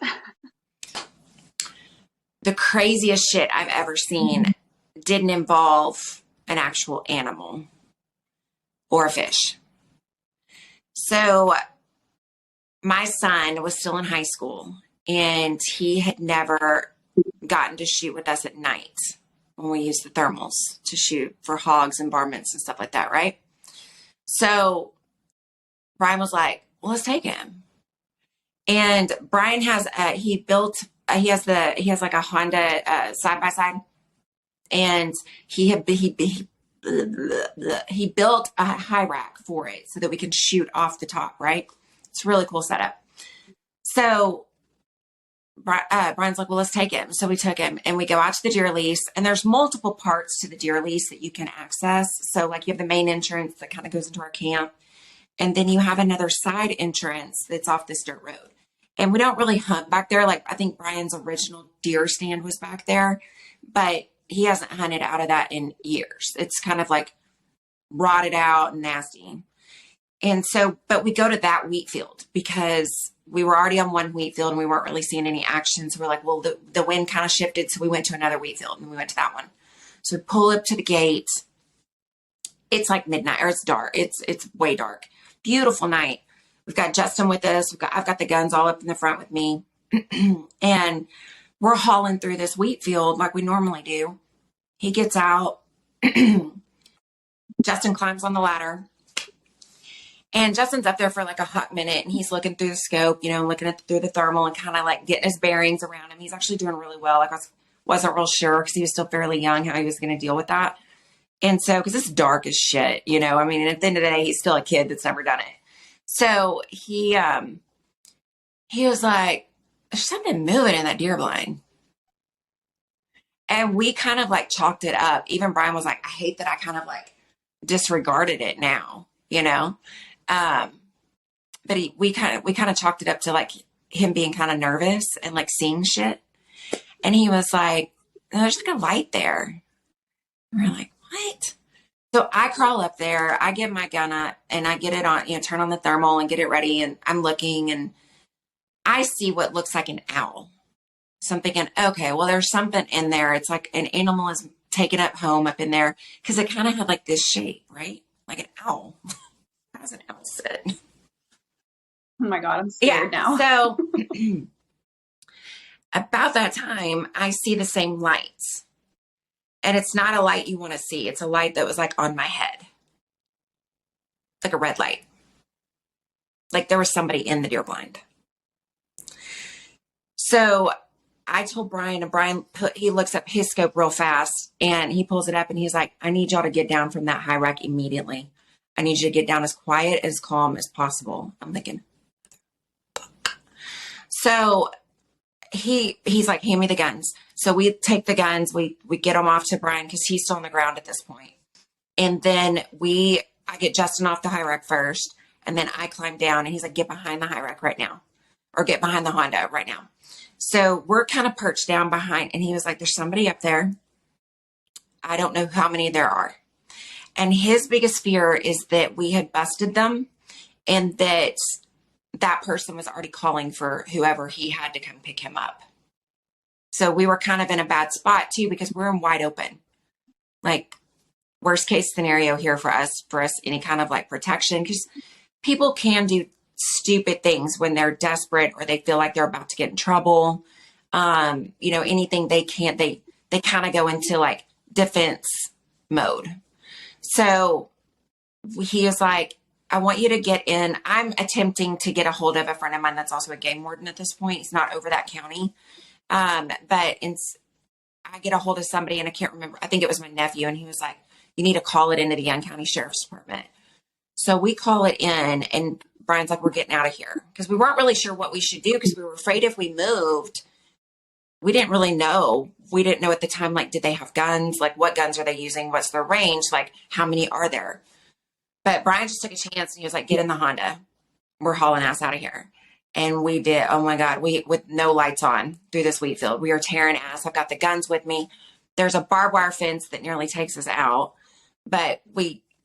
The craziest shit I've ever seen didn't involve an actual animal or a fish. So my son was still in high school and he had never gotten to shoot with us at night when we used the thermals to shoot for hogs and varmints and stuff like that, right? So Brian was like, well, let's take him. And Brian has he has like a Honda side by side, and he built a high rack for it so that we can shoot off the top. Right, it's a really cool setup. So Brian's like, well, let's take him. So we took him and we go out to the deer lease, and there's multiple parts to the deer lease that you can access. So like you have the main entrance that kind of goes into our camp, and then you have another side entrance that's off this dirt road. And we don't really hunt back there. Like I think Brian's original deer stand was back there, but he hasn't hunted out of that in years. It's kind of like rotted out and nasty. And so, but we go to that wheat field because we were already on one wheat field and we weren't really seeing any action. So we're like, well, the wind kind of shifted. So we went to another wheat field and we went to that one. So we pull up to the gate. It's like midnight, or it's dark. It's way dark. Beautiful night. We've got Justin with us. I've got the guns all up in the front with me. And we're hauling through this wheat field like we normally do. He gets out. Justin climbs on the ladder. And Justin's up there for like a hot minute and he's looking through the scope, looking through the thermal and kind of like getting his bearings around him. He's actually doing really well. Like wasn't real sure because he was still fairly young how he was going to deal with that. And so, because it's dark as shit, I mean, at the end of the day, he's still a kid that's never done it. So he was like, there's something moving in that deer blind. And we kind of like chalked it up. Even Brian was like, I hate that I kind of like disregarded it now, but we kind of chalked it up to like him being kind of nervous and like seeing shit. And he was like, there's like a light there. And we're like, what? So I crawl up there, I get my gun up and I get it on, turn on the thermal and get it ready. And I'm looking and I see what looks like an owl. So I'm thinking, okay, well, there's something in there. It's like an animal is taken up home up in there because it kind of had like this shape, right? Like an owl. How does an owl sit? Oh my God, I'm scared now. So about that time, I see the same lights. And it's not a light you want to see. It's a light that was like on my head. It's like a red light. Like there was somebody in the deer blind. So I told Brian, and Brian he looks up his scope real fast and he pulls it up and he's like, I need y'all to get down from that high rack immediately. I need you to get down as quiet, as calm as possible. I'm thinking, so he's like, hand me the guns. So we take the guns, we get them off to Brian because he's still on the ground at this point. And then I get Justin off the high rack first, and then I climb down and he's like, get behind the high rack right now, or get behind the Honda right now. So we're kind of perched down behind, and he was like, there's somebody up there. I don't know how many there are. And his biggest fear is that we had busted them and that person was already calling for whoever he had to come pick him up. So we were kind of in a bad spot too, because we're in wide open. Like worst case scenario here for us, any kind of like protection, because people can do stupid things when they're desperate or they feel like they're about to get in trouble. Anything they can't, they kind of go into like defense mode. So he was like, I want you to get in. I'm attempting to get a hold of a friend of mine that's also a game warden at this point. He's not over that county. I get a hold of somebody, and I can't remember. I think it was my nephew, and he was like, you need to call it into the Young County Sheriff's Department. So we call it in, and Brian's like, we're getting out of here. Because we weren't really sure what we should do, because we were afraid if we moved, we didn't really know. We didn't know at the time, like, did they have guns? Like, what guns are they using? What's their range? Like, how many are there? But Brian just took a chance, and he was like, get in the Honda. We're hauling ass out of here. And we did. Oh my God. With no lights on through this wheat field, we are tearing ass. I've got the guns with me. There's a barbed wire fence that nearly takes us out, but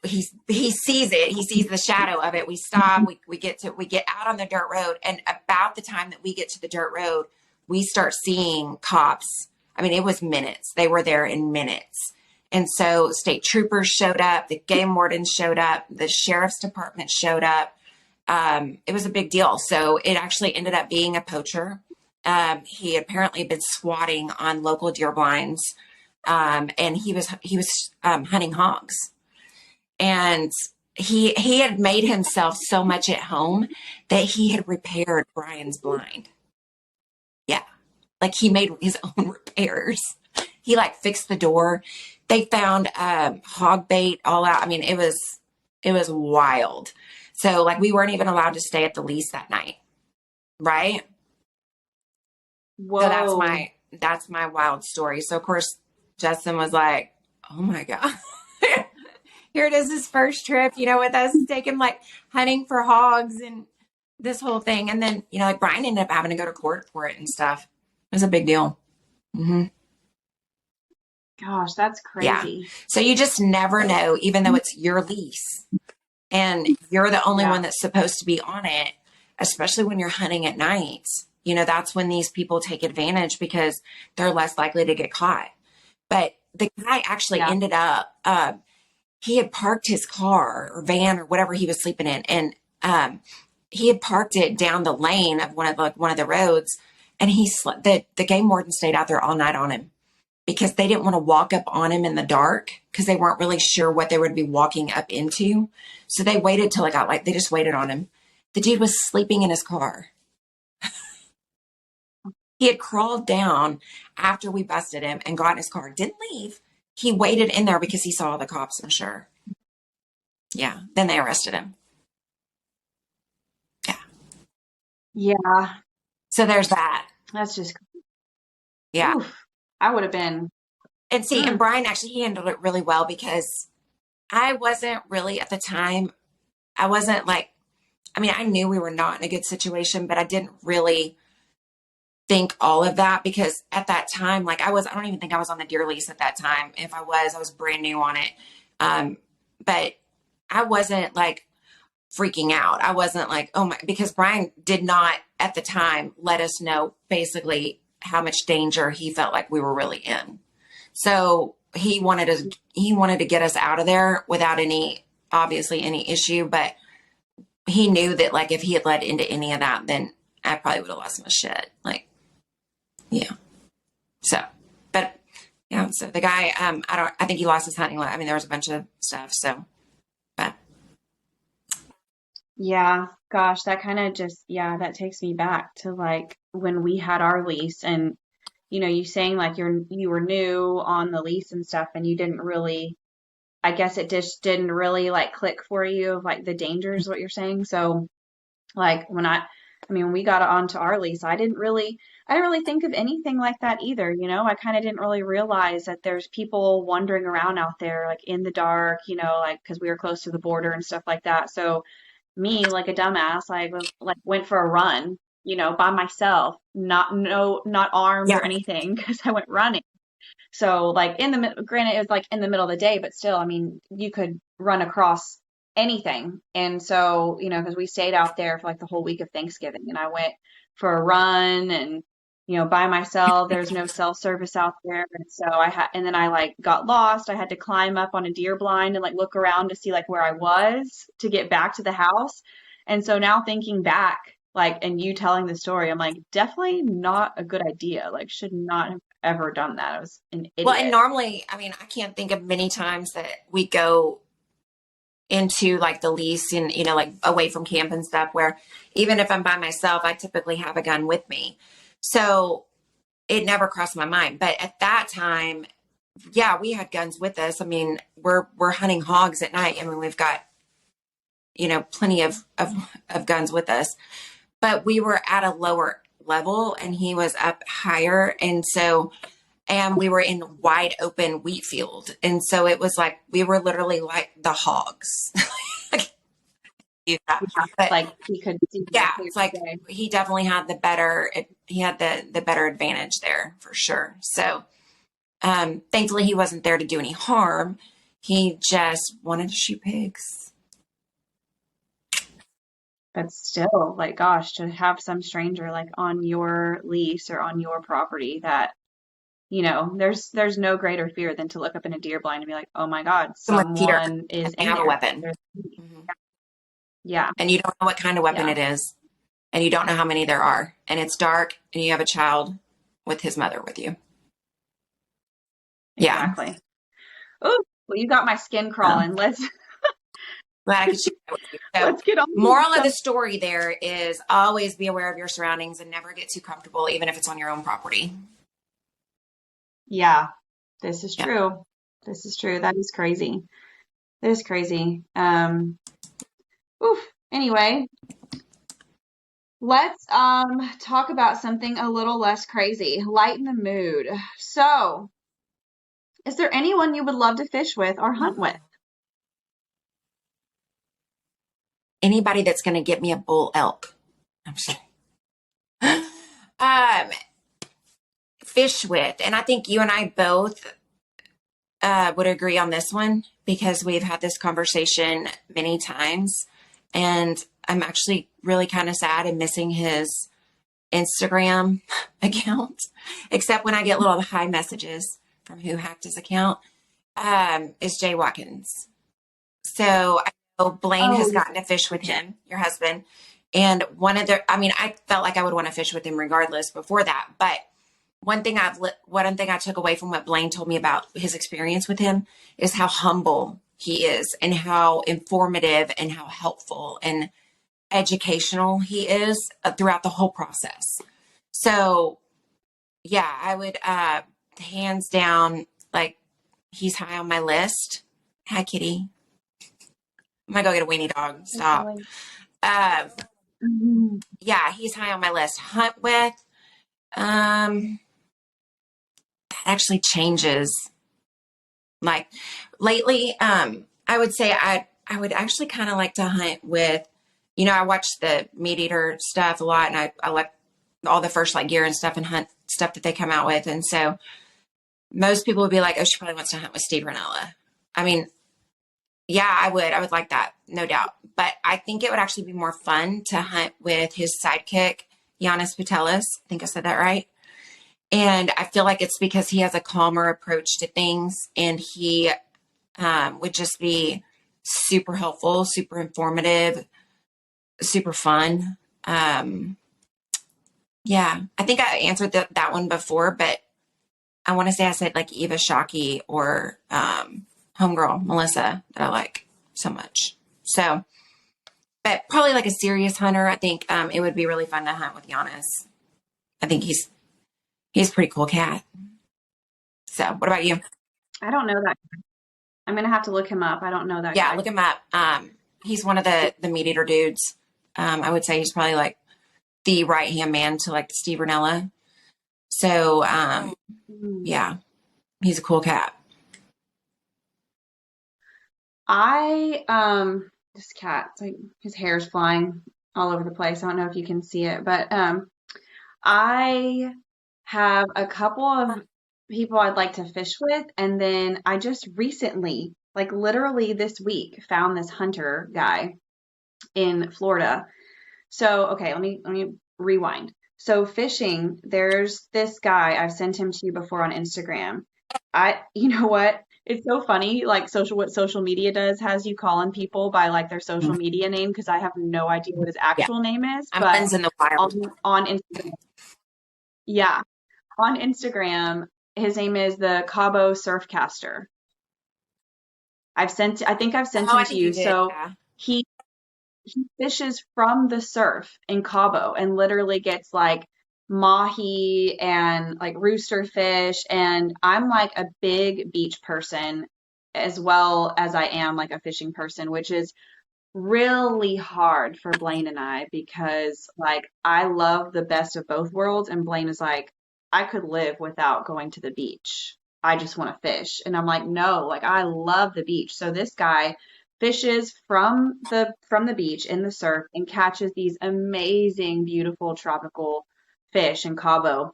he sees it. He sees the shadow of it. We stop. We get out on the dirt road. And about the time that we get to the dirt road, we start seeing cops. I mean, it was minutes. They were there in minutes. And so state troopers showed up, the game wardens showed up, the sheriff's department showed up. It was a big deal. So it actually ended up being a poacher. He apparently had been squatting on local deer blinds. And he was hunting hogs. And he had made himself so much at home that he had repaired Brian's blind. Yeah. Like he made his own repairs. He like fixed the door. They found hog bait all out. I mean, it was wild. So like we weren't even allowed to stay at the lease that night. Right? Whoa. So that's my wild story. So of course Justin was like, oh my God. Here it is, his first trip, with us, taking like hunting for hogs and this whole thing. And then, like Brian ended up having to go to court for it and stuff. It was a big deal. Mm-hmm. Gosh, that's Yeah. crazy. So you just never know, even though it's your lease and you're the only Yeah. one that's supposed to be on it, especially when you're hunting at night. You know, that's when these people take advantage because they're less likely to get caught. But the guy actually Yeah. ended up, he had parked his car or van or whatever he was sleeping in, and he had parked it down the lane of one of the roads, and he slept. The game warden stayed out there all night on him because they didn't want to walk up on him in the dark because they weren't really sure what they would be walking up into. So they waited till it got like they just waited on him. The dude was sleeping in his car. He had crawled down after we busted him and got in his car. Didn't leave. He waited in there because he saw the cops, I'm sure. Yeah. Then they arrested him. Yeah. Yeah. So there's that. That's just, Yeah. oof. I would have been, And see, and mm, Brian actually he handled it really well because I wasn't really at the time, I wasn't like, I mean, I knew we were not in a good situation, but I didn't really think all of that because at that time, like I don't even think I was on the deer lease at that time. If I was brand new on it. But I wasn't like freaking out. I wasn't like, oh my, because Brian did not at the time let us know basically how much danger he felt like we were really in. So he wanted to get us out of there without obviously any issue, but he knew that like if he had led into any of that, then I probably would have lost my shit. Like, yeah. So, but yeah, so the guy, I think he lost his hunting. I mean, there was a bunch of stuff. So, but yeah, gosh, that kind of just, yeah, that takes me back to like when we had our lease and, you saying like you were new on the lease and stuff and you didn't really, I guess it just didn't really like click for you of like the dangers, what you're saying. So like when we got onto our lease, I didn't really think of anything like that either. I kind of didn't really realize that there's people wandering around out there like in the dark, like because we were close to the border and stuff like that. So me, like a dumbass, I was like went for a run, by myself, not no, not armed yeah, or anything, because I went running. So like granted, it was like in the middle of the day, but still, I mean, you could run across anything. And so, because we stayed out there for like the whole week of Thanksgiving and I went for a run and, by myself, there's no cell service out there. And so and then I like got lost. I had to climb up on a deer blind and like look around to see like where I was to get back to the house. And so now thinking back, like, and you telling the story, I'm like, definitely not a good idea. Like, should not have ever done that. I was an well, and idiot. normally, I mean, I can't think of many times that we go into like the lease and, like away from camp and stuff where even if I'm by myself, I typically have a gun with me. So it never crossed my mind. But at that time, yeah, we had guns with us. I mean, we're hunting hogs at night. I mean, we've got, plenty of guns with us, but we were at a lower level and he was up higher. And we were in wide open wheat field. And so it was like, we were literally like the hogs. Yeah. Yeah, But like he could see yeah, that clear it's like as day. he definitely had the better advantage there for sure. So, thankfully he wasn't there to do any harm. He just wanted to shoot pigs. But still, like, gosh, to have some stranger like on your lease or on your property that, there's no greater fear than to look up in a deer blind and be like, oh my God, Someone's here someone and is they in have a there. weapon. There's, Hmm. yeah, And you don't know what kind of weapon yeah, it is. And you don't know how many there are. And it's dark and you have a child with his mother with you. Yeah. exactly. Oh, well, you got my skin So crawling. Let's glad I could share that with you. So, let's get on to moral of the some. story there is always be aware of your surroundings and never get too comfortable, even if it's on your own property. Yeah, this is Yeah. true. This is true. That is crazy. That is crazy. Oof. Anyway, let's talk about something a little less crazy. Lighten the mood. So, is there anyone you would love to fish with or hunt with? Anybody that's going to get me a bull elk. I'm sorry. um, fish with, and I think you and I both would agree on this one because we've had this conversation many times, and I'm actually really kind of sad and missing his Instagram account, except when I get little hi messages from who hacked his account, is Jay Watkins. So I know Blaine Oh, has gotten to fish with him, your husband. And I mean, I felt like I would want to fish with him regardless before that. But one thing I took away from what Blaine told me about his experience with him is how humble he is and how informative and how helpful and educational he is throughout the whole process. So yeah, I would, hands down, like he's high on my list. Hi, kitty. I'm gonna go get a weenie dog. hey, Stop. Kelly. Um, Mhm. yeah, he's high on my list. Hunt with, um, that actually changes. Like lately, I would say I would actually kind of like to hunt with, I watch the meat eater stuff a lot, and I like all the first like gear and stuff and hunt stuff that they come out with, and so most people would be like, oh, she probably wants to hunt with Steve Ranella. I mean, yeah, I would like that, no doubt. But I think it would actually be more fun to hunt with his sidekick, Giannis Patelis. I think I said that right. And I feel like it's because he has a calmer approach to things, and he would just be super helpful, super informative, super fun. Yeah, I think I answered that one before, but I want to say I said like Eva Shockey or homegirl Melissa that I like so much. So, but probably like a serious hunter. I think it would be really fun to hunt with Giannis. I think he's a pretty cool cat. So, what about you? I don't know that. I'm gonna have to look him up. I don't know that Yeah, look guy. him up. He's one of the meat eater dudes. I would say he's probably like the right hand man to like Steve Ranella. So, Mm. yeah, he's a cool cat. This cat, it's like his hair's flying all over the place. I don't know if you can see it, but I have a couple of people I'd like to fish with, and then I just recently, like literally this week, found this hunter guy in Florida. So, okay, let me rewind. So fishing, there's this guy, I've sent him to you before on Instagram. You know what? It's so funny, like what social media does has you calling people by like their social media name because I have no idea what his Yeah, actual name is, I'm but friends in the wild. on Instagram, yeah, on Instagram, his name is the Cabo Surfcaster. I think I've sent Oh, him I to think you you. did. So Yeah. he he fishes from the surf in Cabo and literally gets like mahi and like rooster fish. And I'm like a big beach person as well as I am like a fishing person, which is really hard for Blaine and I because like I love the best of both worlds and Blaine is like I could live without going to the beach. I just want to fish. And I'm like no, like I love the beach. So this guy fishes from the beach in the surf and catches these amazing beautiful tropical fish in Cabo.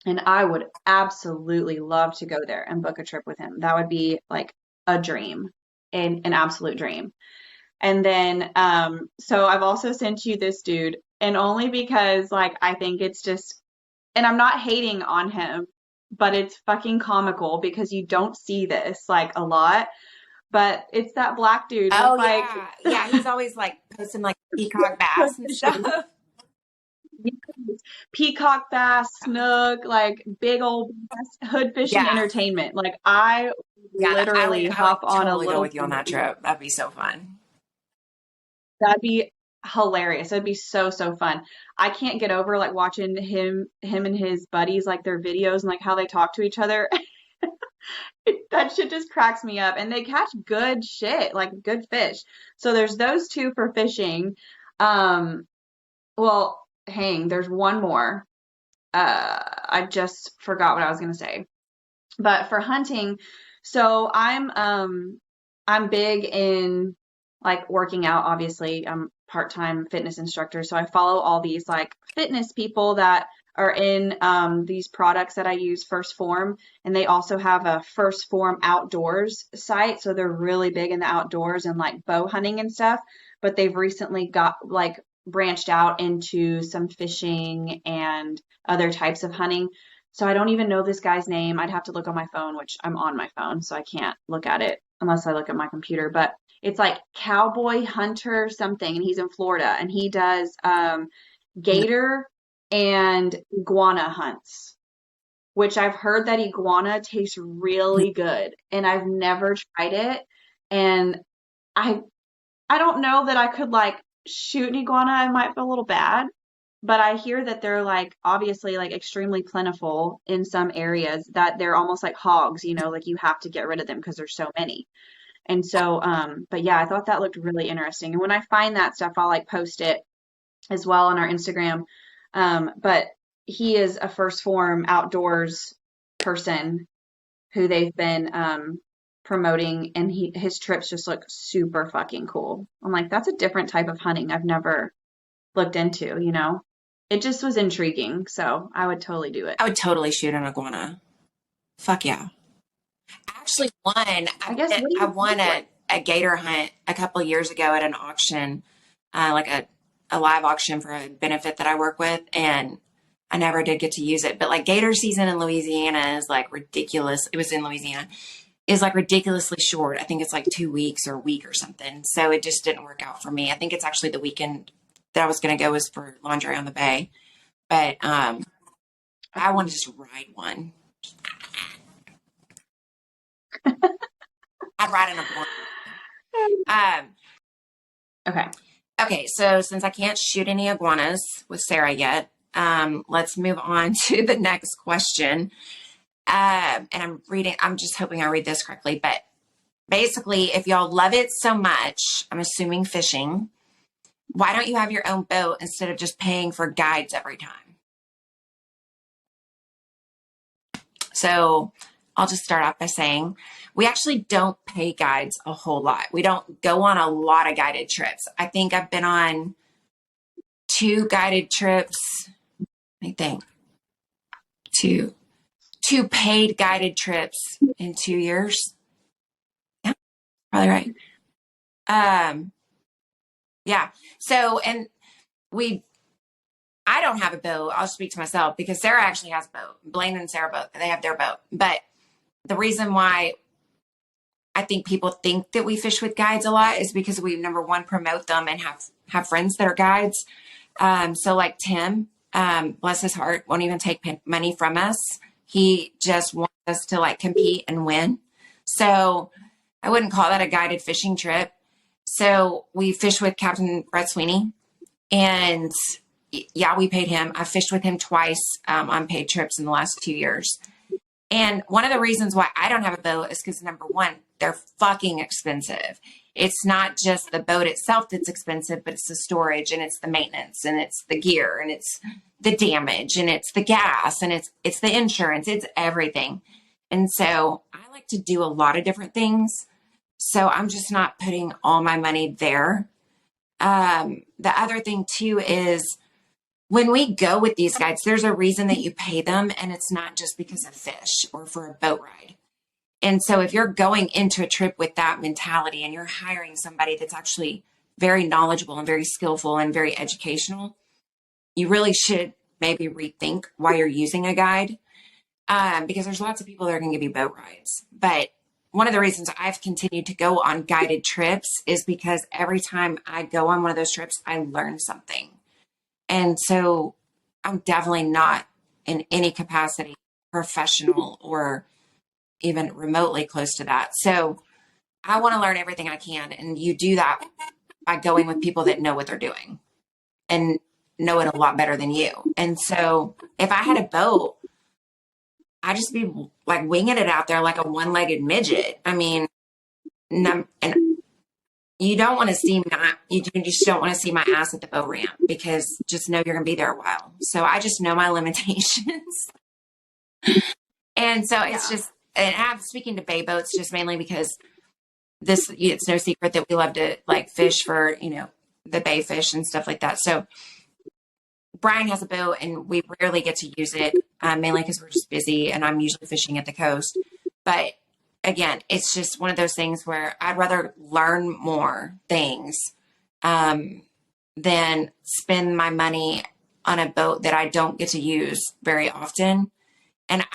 And I would absolutely love to go there and book a trip with him. That would be like a dream, an absolute dream. And then, so I've also sent you this dude, and only because like I think it's just, and I'm not hating on him, but it's fucking comical because you don't see this like a lot. But it's that black dude with Oh like yeah, yeah. He's always like posting like peacock hood bass and stuff. fishing, peacock bass, snook, like big old hood fishing Yeah, entertainment. Like I yeah. literally I would hop on a totally go little with you on that trip. That'd be so fun. that'd be hilarious. That'd be so, so fun. I can't get over like watching him and his buddies, like their videos and like how they talk to each other. That shit just cracks me up. And they catch good shit, like good fish. So there's those two for fishing. Um, well, hang, there's one more. I just forgot what I was gonna say. But for hunting, so I'm big in like working out, obviously. I'm part-time fitness instructor, so I follow all these like fitness people that are in these products that I use, First Form, and they also have a First Form outdoors site. So they're really big in the outdoors and like bow hunting and stuff. But they've recently got like branched out into some fishing and other types of hunting. So I don't even know this guy's name. I'd have to look on my phone, which I'm on my phone, so I can't look at it unless I look at my computer. But it's like Cowboy Hunter something, and he's in Florida, and he does gator and iguana hunts, which I've heard that iguana tastes really good, and I've never tried it. And I I don't know that I could like shoot an iguana. I might feel a little bad, but I hear that they're like obviously like extremely plentiful in some areas that they're almost like hogs, like you have to get rid of them because there's so many. And so, but yeah, I thought that looked really interesting. And when I find that stuff, I'll like post it as well on our Instagram. But he is a First Form outdoors person who they've been promoting, and his trips just look super fucking cool. I'm like, that's a different type of hunting I've never looked into. It just was intriguing, so I would totally do it. I would totally shoot an iguana. Fuck yeah. I actually won. I guess what do I you won think like? a gator hunt a couple of years ago at an auction, like a live auction for a benefit that I work with, and I never did get to use it. But like gator season in Louisiana is like ridiculous. It was in Louisiana. Is like ridiculously short. I think it's like 2 weeks or a week or something. So it just didn't work out for me. I think it's actually the weekend that I was going to go was for Laundry on the Bay, but I want to just ride one. I'd ride in a iguana. Okay. Okay, so since I can't shoot any iguanas with Sarah yet, let's move on to the next question. And I'm just hoping I read this correctly, but basically, if y'all love it so much, I'm assuming fishing, why don't you have your own boat instead of just paying for guides every time? So I'll just start off by saying we actually don't pay guides a whole lot. We don't go on a lot of guided trips. I think I've been on 2 guided trips. I think two paid guided trips in 2 years. Yeah, probably right. Yeah. So, and I don't have a boat. I'll speak to myself because Sarah actually has a boat. Blaine and Sarah both, they have their boat. But the reason why I think people think that we fish with guides a lot is because we, number one, promote them and have friends that are guides. So like Tim, bless his heart, won't even take money from us. He just wants us to like compete and win. So I wouldn't call that a guided fishing trip. So we fished with Captain Brett Sweeney, and yeah, we paid him. I fished with him twice on paid trips in the last 2 years. And one of the reasons why I don't have a boat is because number one, they're fucking expensive. It's not just the boat itself that's expensive, but it's the storage and it's the maintenance and it's the gear and it's the damage and it's the gas and it's the insurance. It's everything. And so I like to do a lot of different things. So I'm just not putting all my money there. The other thing too is when we go with these guides, there's a reason that you pay them, and it's not just because of fish or for a boat ride. And so if you're going into a trip with that mentality and you're hiring somebody that's actually very knowledgeable and very skillful and very educational, you really should maybe rethink why you're using a guide, because there's lots of people that are going to give you boat rides. But one of the reasons I've continued to go on guided trips is because every time I go on one of those trips, I learn something. And so I'm definitely not in any capacity professional or even remotely close to that. So I want to learn everything I can. And you do that by going with people that know what they're doing and know it a lot better than you. And so if I had a boat, I'd just be like winging it out there like a one-legged midget. I mean, and you don't want to see you just don't want to see my ass at the boat ramp because just know you're going to be there a while. So I just know my limitations. And so it's just, and I'm speaking to bay boats just mainly because it's no secret that we love to like fish for, the bay fish and stuff like that. So Brian has a boat and we rarely get to use it, mainly because we're just busy and I'm usually fishing at the coast. But again, it's just one of those things where I'd rather learn more things um, than spend my money on a boat that I don't get to use very often. And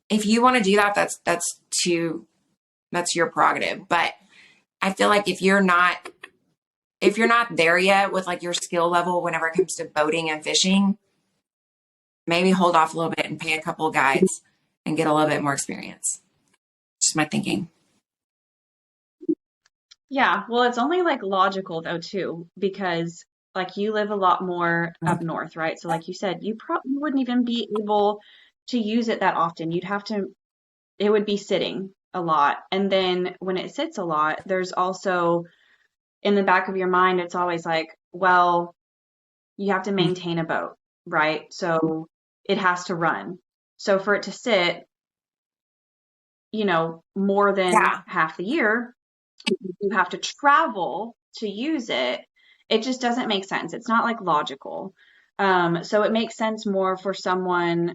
if you want to do that, that's your prerogative. But I feel like if you're not there yet with like your skill level whenever it comes to boating and fishing, maybe hold off a little bit and pay a couple of guides and get a little bit more experience. Just my thinking. Yeah, well, it's only like logical though too, because like you live a lot more up north, right? So like you said, you probably wouldn't even be able to use it that often. You'd have to, it would be sitting a lot. And then when it sits a lot, there's also in the back of your mind, it's always like, well, you have to maintain a boat, right? So it has to run. So for it to sit, more than Yeah. half the year, you have to travel to use it. It just doesn't make sense. It's not like logical. So it makes sense more for someone,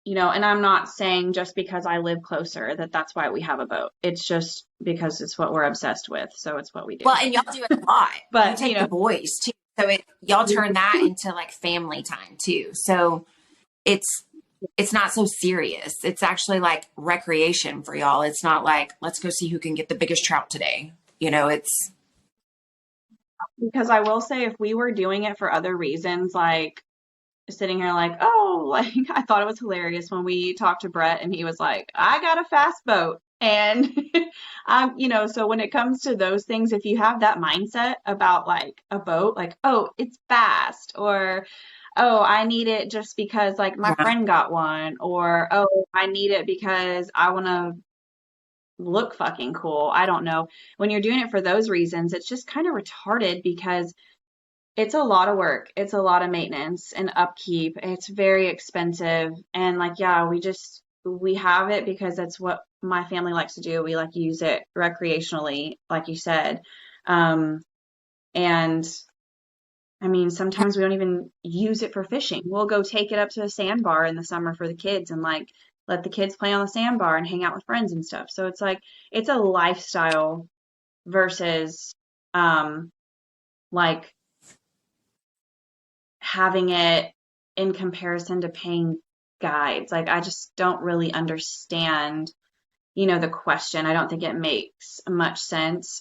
and I'm not saying just because I live closer that that's why we have a boat. It's just because it's what we're obsessed with. So it's what we Well, do. and y'all do it a lot. You But, take the boys too. So y'all turn that into like family time too. So it's not so serious. It's actually like recreation for y'all. It's not like let's go see who can get the biggest trout today. It's because I will say if we were doing it for other reasons, like sitting here like, oh, like I thought it was hilarious when we talked to Brett and he was like, I got a fast boat. And so when it comes to those things, if you have that mindset about like a boat, like, oh, it's fast, or oh, I need it just because like my yeah. friend got one, or oh, I need it because I want to look fucking cool. I don't know. When you're doing it for those reasons, it's just kind of retarded because it's a lot of work. It's a lot of maintenance and upkeep. It's very expensive. And like, yeah, we have it because that's what my family likes to do. We like to use it recreationally, like you said. And I mean, sometimes we don't even use it for fishing. We'll go take it up to a sandbar in the summer for the kids and like let the kids play on the sandbar and hang out with friends and stuff. So it's like it's a lifestyle versus like having it in comparison to paying guides. Like I just don't really understand, the question. I don't think it makes much sense.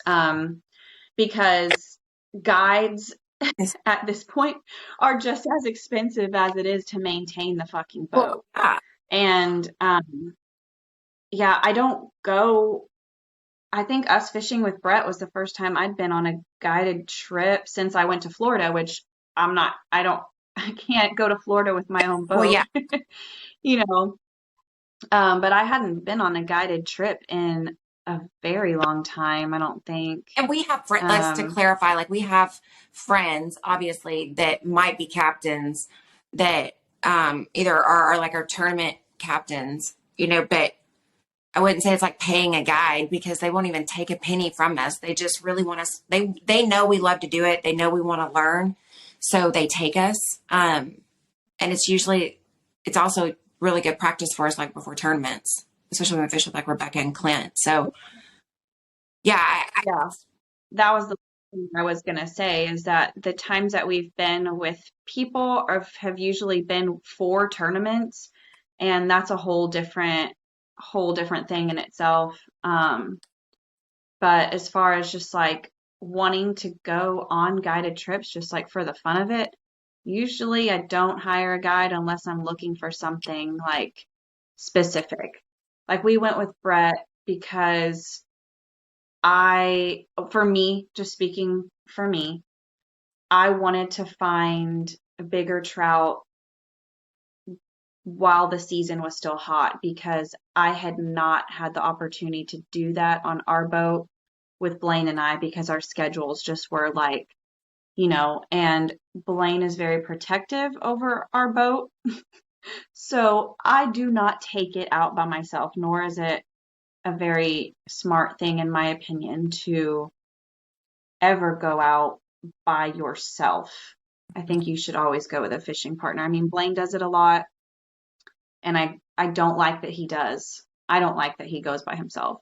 Because guides at this point are just as expensive as it is to maintain the fucking Well, boat. And yeah, I don't go. I think us fishing with Brett was the first time I'd been on a guided trip since I went to Florida, which I don't, I can't go to Florida with my own well, boat, yeah. you know. But I hadn't been on a guided trip in a very long time, I don't think. And we have friends, let's to clarify, like we have friends, obviously, that might be captains that either are like our tournament captains, but I wouldn't say it's like paying a guide because they won't even take a penny from us. They just really want us. They know we love to do it. They know we want to learn, so they take us. And it's also really good practice for us, like before tournaments, especially when we fish with like Rebecca and Clint. So yeah, Yeah, that was the thing I was gonna say is that the times that we've been with people have usually been for tournaments, and that's a whole different thing in itself. But as far as just like wanting to go on guided trips, just like for the fun of it, usually I don't hire a guide unless I'm looking for something like specific. Like we went with Brett because for me, just speaking for me, I wanted to find a bigger trout while the season was still hot because I had not had the opportunity to do that on our boat with Blaine and I because our schedules just were like, and Blaine is very protective over our boat. So I do not take it out by myself, nor is it a very smart thing, in my opinion, to ever go out by yourself. I think you should always go with a fishing partner. I mean, Blaine does it a lot, and I don't like that he does. I don't like that he goes by himself.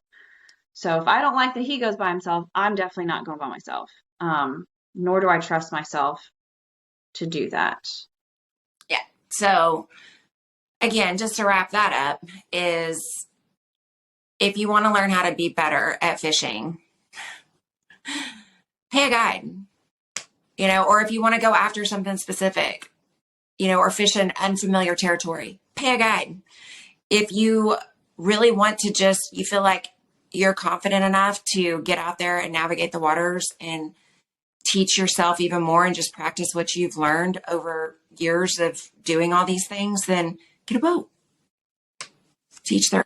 So if I don't like that he goes by himself, I'm definitely not going by myself. Nor do I trust myself to do that. Yeah. So again, just to wrap that up, is if you want to learn how to be better at fishing, pay a guide, or if you want to go after something specific, or fish in unfamiliar territory, pay a guide. If you really want to you feel like you're confident enough to get out there and navigate the waters and teach yourself even more and just practice what you've learned over years of doing all these things, then get a boat. Teach their.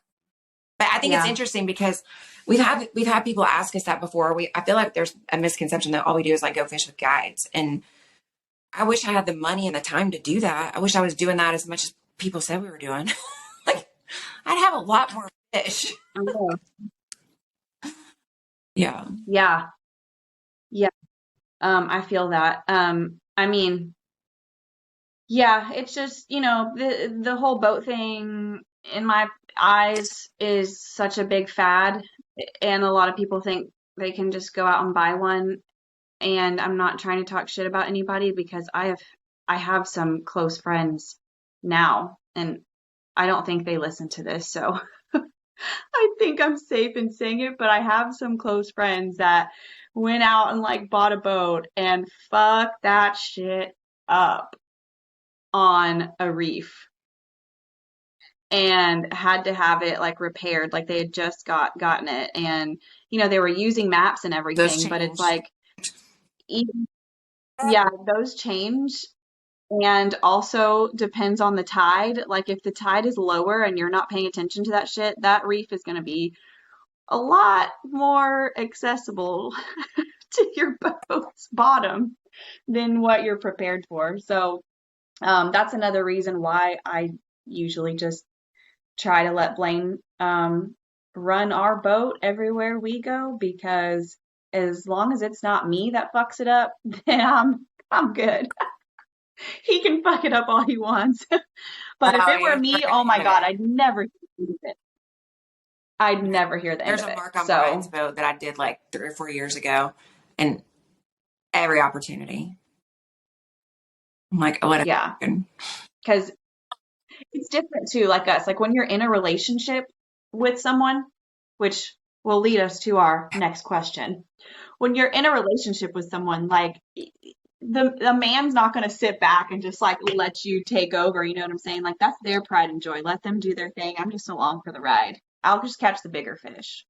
But I think it's Yeah. interesting because we've had people ask us that before. I feel like there's a misconception that all we do is like go fish with guides, and I wish I had the money and the time to do that. I wish I was doing that as much as people said we were doing. Like, I'd have a lot more fish. Oh, Yeah. yeah. Yeah. I feel that. I mean, yeah, it's just, the whole boat thing in my eyes is such a big fad, and a lot of people think they can just go out and buy one. And I'm not trying to talk shit about anybody because I have some close friends now, and I don't think they listen to this, so I think I'm safe in saying it, but I have some close friends that went out and like bought a boat and fucked that shit up on a reef and had to have it like repaired, like they had just gotten it, and they were using maps and Those everything, but it's change. like even, yeah, those change. And also depends on the tide. Like if the tide is lower and you're not paying attention to that shit, that reef is going to be a lot more accessible to your boat's bottom than what you're prepared for. So that's another reason why I usually just try to let Blaine run our boat everywhere we go, because as long as it's not me that fucks it up, then I'm good. He can fuck it up all he wants. But if Oh, it were you're never me, gonna oh hear my of God, it. I'd never hear the end There's of a it. mark on Brian's So boat that I did like 3 or 4 years ago, and every opportunity, I'm like, oh, what? yeah, because it's different too, like us. Like when you're in a relationship with someone, which will lead us to our next question. When you're in a relationship with someone, like the man's not going to sit back and just like let you take over. You know what I'm saying? Like that's their pride and joy. Let them do their thing. I'm just along for the ride. I'll just catch the bigger fish.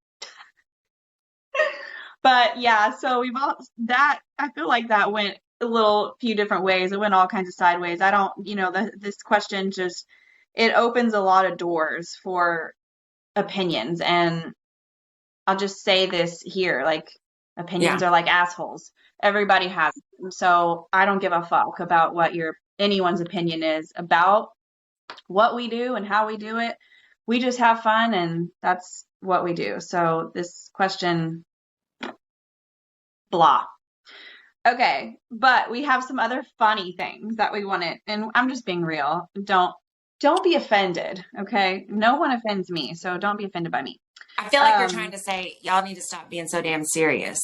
But yeah, so we've all that. I feel like that went a little few different ways. It went all kinds of sideways. I don't, this question just it opens a lot of doors for opinions, and I'll just say this here, like opinions Yeah. are like assholes. Everybody has them. So I don't give a fuck about what your anyone's opinion is about what we do and how we do it. We just have fun, and that's what we do. So this question, blah. Okay, but we have some other funny things that we wanted, and I'm just being real. Don't be offended, okay? No one offends me, so don't be offended by me. I feel like you're trying Um, to say y'all need to stop being so damn serious.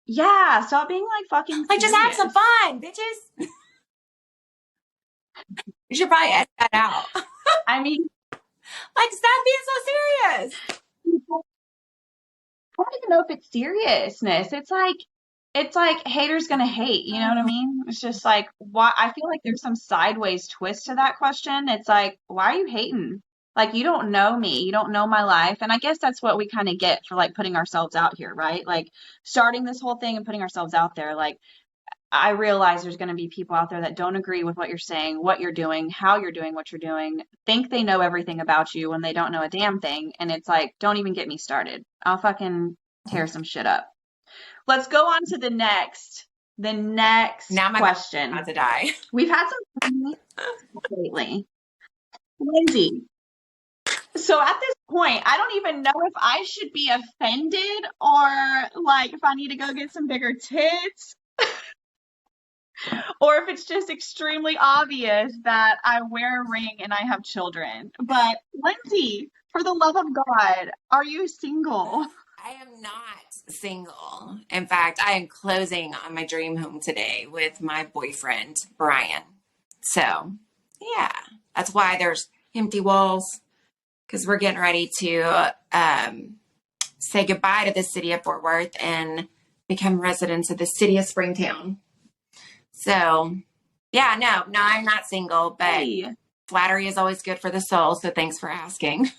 yeah, stop being like fucking Like, just have some serious. fun, bitches. You should probably edit that out. I mean, Like, stop being so serious. I don't even know if it's seriousness. It's like haters gonna hate, you know what I mean? It's just like why I feel like there's some sideways twist to that question. It's like, why are you hating? Like you don't know me, you don't know my life. And I guess that's what we kind of get for like putting ourselves out here, right? Like starting this whole thing and putting ourselves out there. Like I realize there's going to be people out there that don't agree with what you're saying, what you're doing, how you're doing what you're doing, think they know everything about you when they don't know a damn thing. And it's like, don't even get me started. I'll fucking tear some shit up. Let's go on to the next Now my battery's about question. to die. We've had some lately. Lindsay, so at this point, I don't even know if I should be offended or like if I need to go get some bigger tits. Or if it's just extremely obvious that I wear a ring and I have children. But Lindsay, for the love of God, are you single? I am not single. In fact, I am closing on my dream home today with my boyfriend, Brian. So, yeah, that's why there's empty walls because we're getting ready to say goodbye to the city of Fort Worth and become residents of the city of Springtown. So, yeah, no, I'm not single, but Hey. flattery is always good for the soul. So, thanks for asking.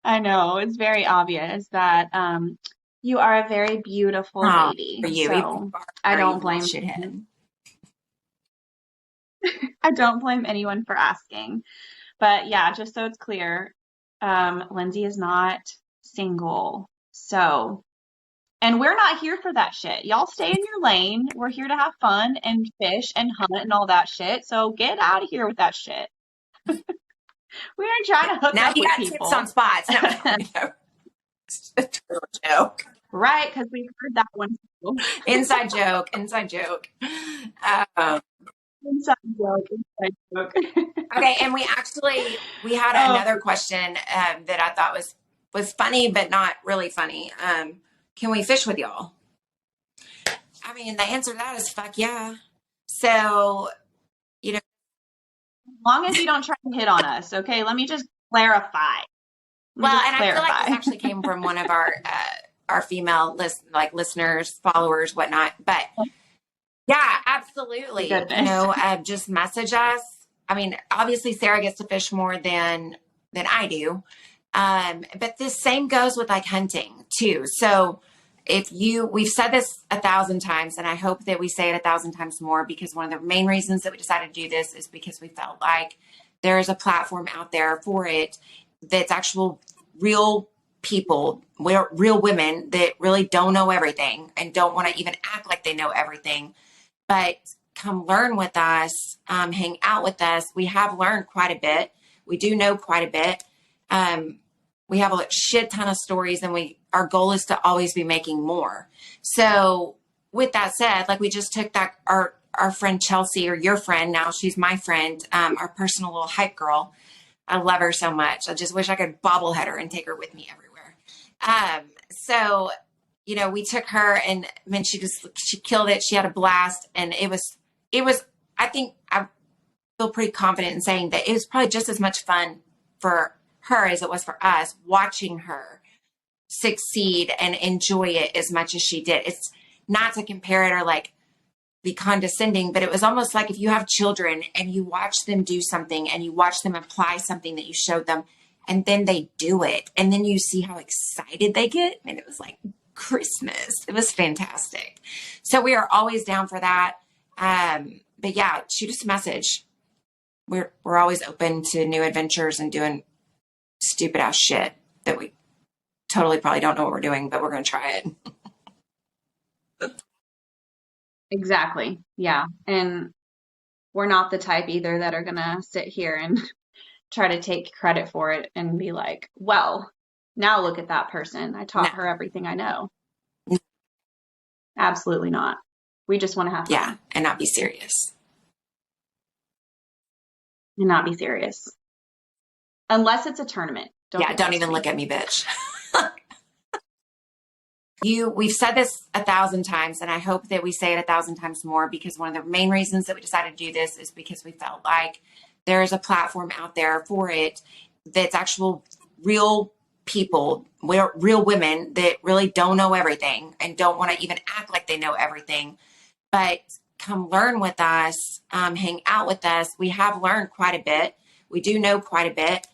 I know it's very obvious that you are a very beautiful Oh, lady. for you, you So I are, you don't little blame shithead. I don't blame anyone for asking. But yeah, just so it's clear, Lindsay is not single. So, and we're not here for that shit. Y'all stay in your lane. We're here to have fun and fish and hunt and all that shit. So get out of here with that shit. We aren't trying to hook Now up you with got tips on people. spots. No, no, it's a total joke. Right, because we've heard that one too. Inside joke, inside joke. Um, Inside joke, inside joke. okay, and we had Oh, another question that I thought was funny, but not really funny. Can we fish with y'all? I mean, the answer to that is fuck yeah. So, you know, as long as you don't try to hit on us, okay? Let me just clarify. Let me well, just and I feel like this clarify. actually came from one of our female listeners, followers, whatnot. But yeah, absolutely. Goodness. Just message us. I mean, obviously Sarah gets to fish more than I do. But this same goes with like hunting too. So we've said this 1,000 times, and I hope that we say it 1,000 times more because one of the main reasons that we decided to do this is because we felt like there is a platform out there for it that's actual real people, real women that really don't know everything and don't want to even act like they know everything, but come learn with us, hang out with us. We have learned quite a bit. We do know quite a bit. We have a shit ton of stories, and our goal is to always be making more. So with that said, like we just took that our friend Chelsea, or your friend now, she's my friend, our personal little hype girl. I love her so much. I just wish I could bobblehead her and take her with me everywhere. So we took her, and I mean, she killed it. She had a blast, and it was. I think I feel pretty confident in saying that it was probably just as much fun for her as it was for us watching her succeed and enjoy it as much as she did. It's not to compare it or like be condescending, but it was almost like if you have children and you watch them do something and you watch them apply something that you showed them, and then they do it, and then you see how excited they get, and it was like Christmas. It was fantastic. So we are always down for that. But yeah, shoot us a message. We're always open to new adventures and doing stupid ass shit that we totally probably don't know what we're doing, but we're going to try it. Exactly. Yeah. And we're not the type either that are gonna sit here and try to take credit for it and be like, well, now look at that person. I No, taught her everything I know. Absolutely not. We just want to have yeah, fun and not be serious. and not be serious. Unless it's a tournament. Don't Yeah, get don't close even to look me. at me, bitch. We've said this 1,000 times, and I hope that we say it 1,000 times more because one of the main reasons that we decided to do this is because we felt like there is a platform out there for it that's actual real people, real women that really don't know everything and don't want to even act like they know everything, but come learn with us, hang out with us. We have learned quite a bit. We do know quite a bit.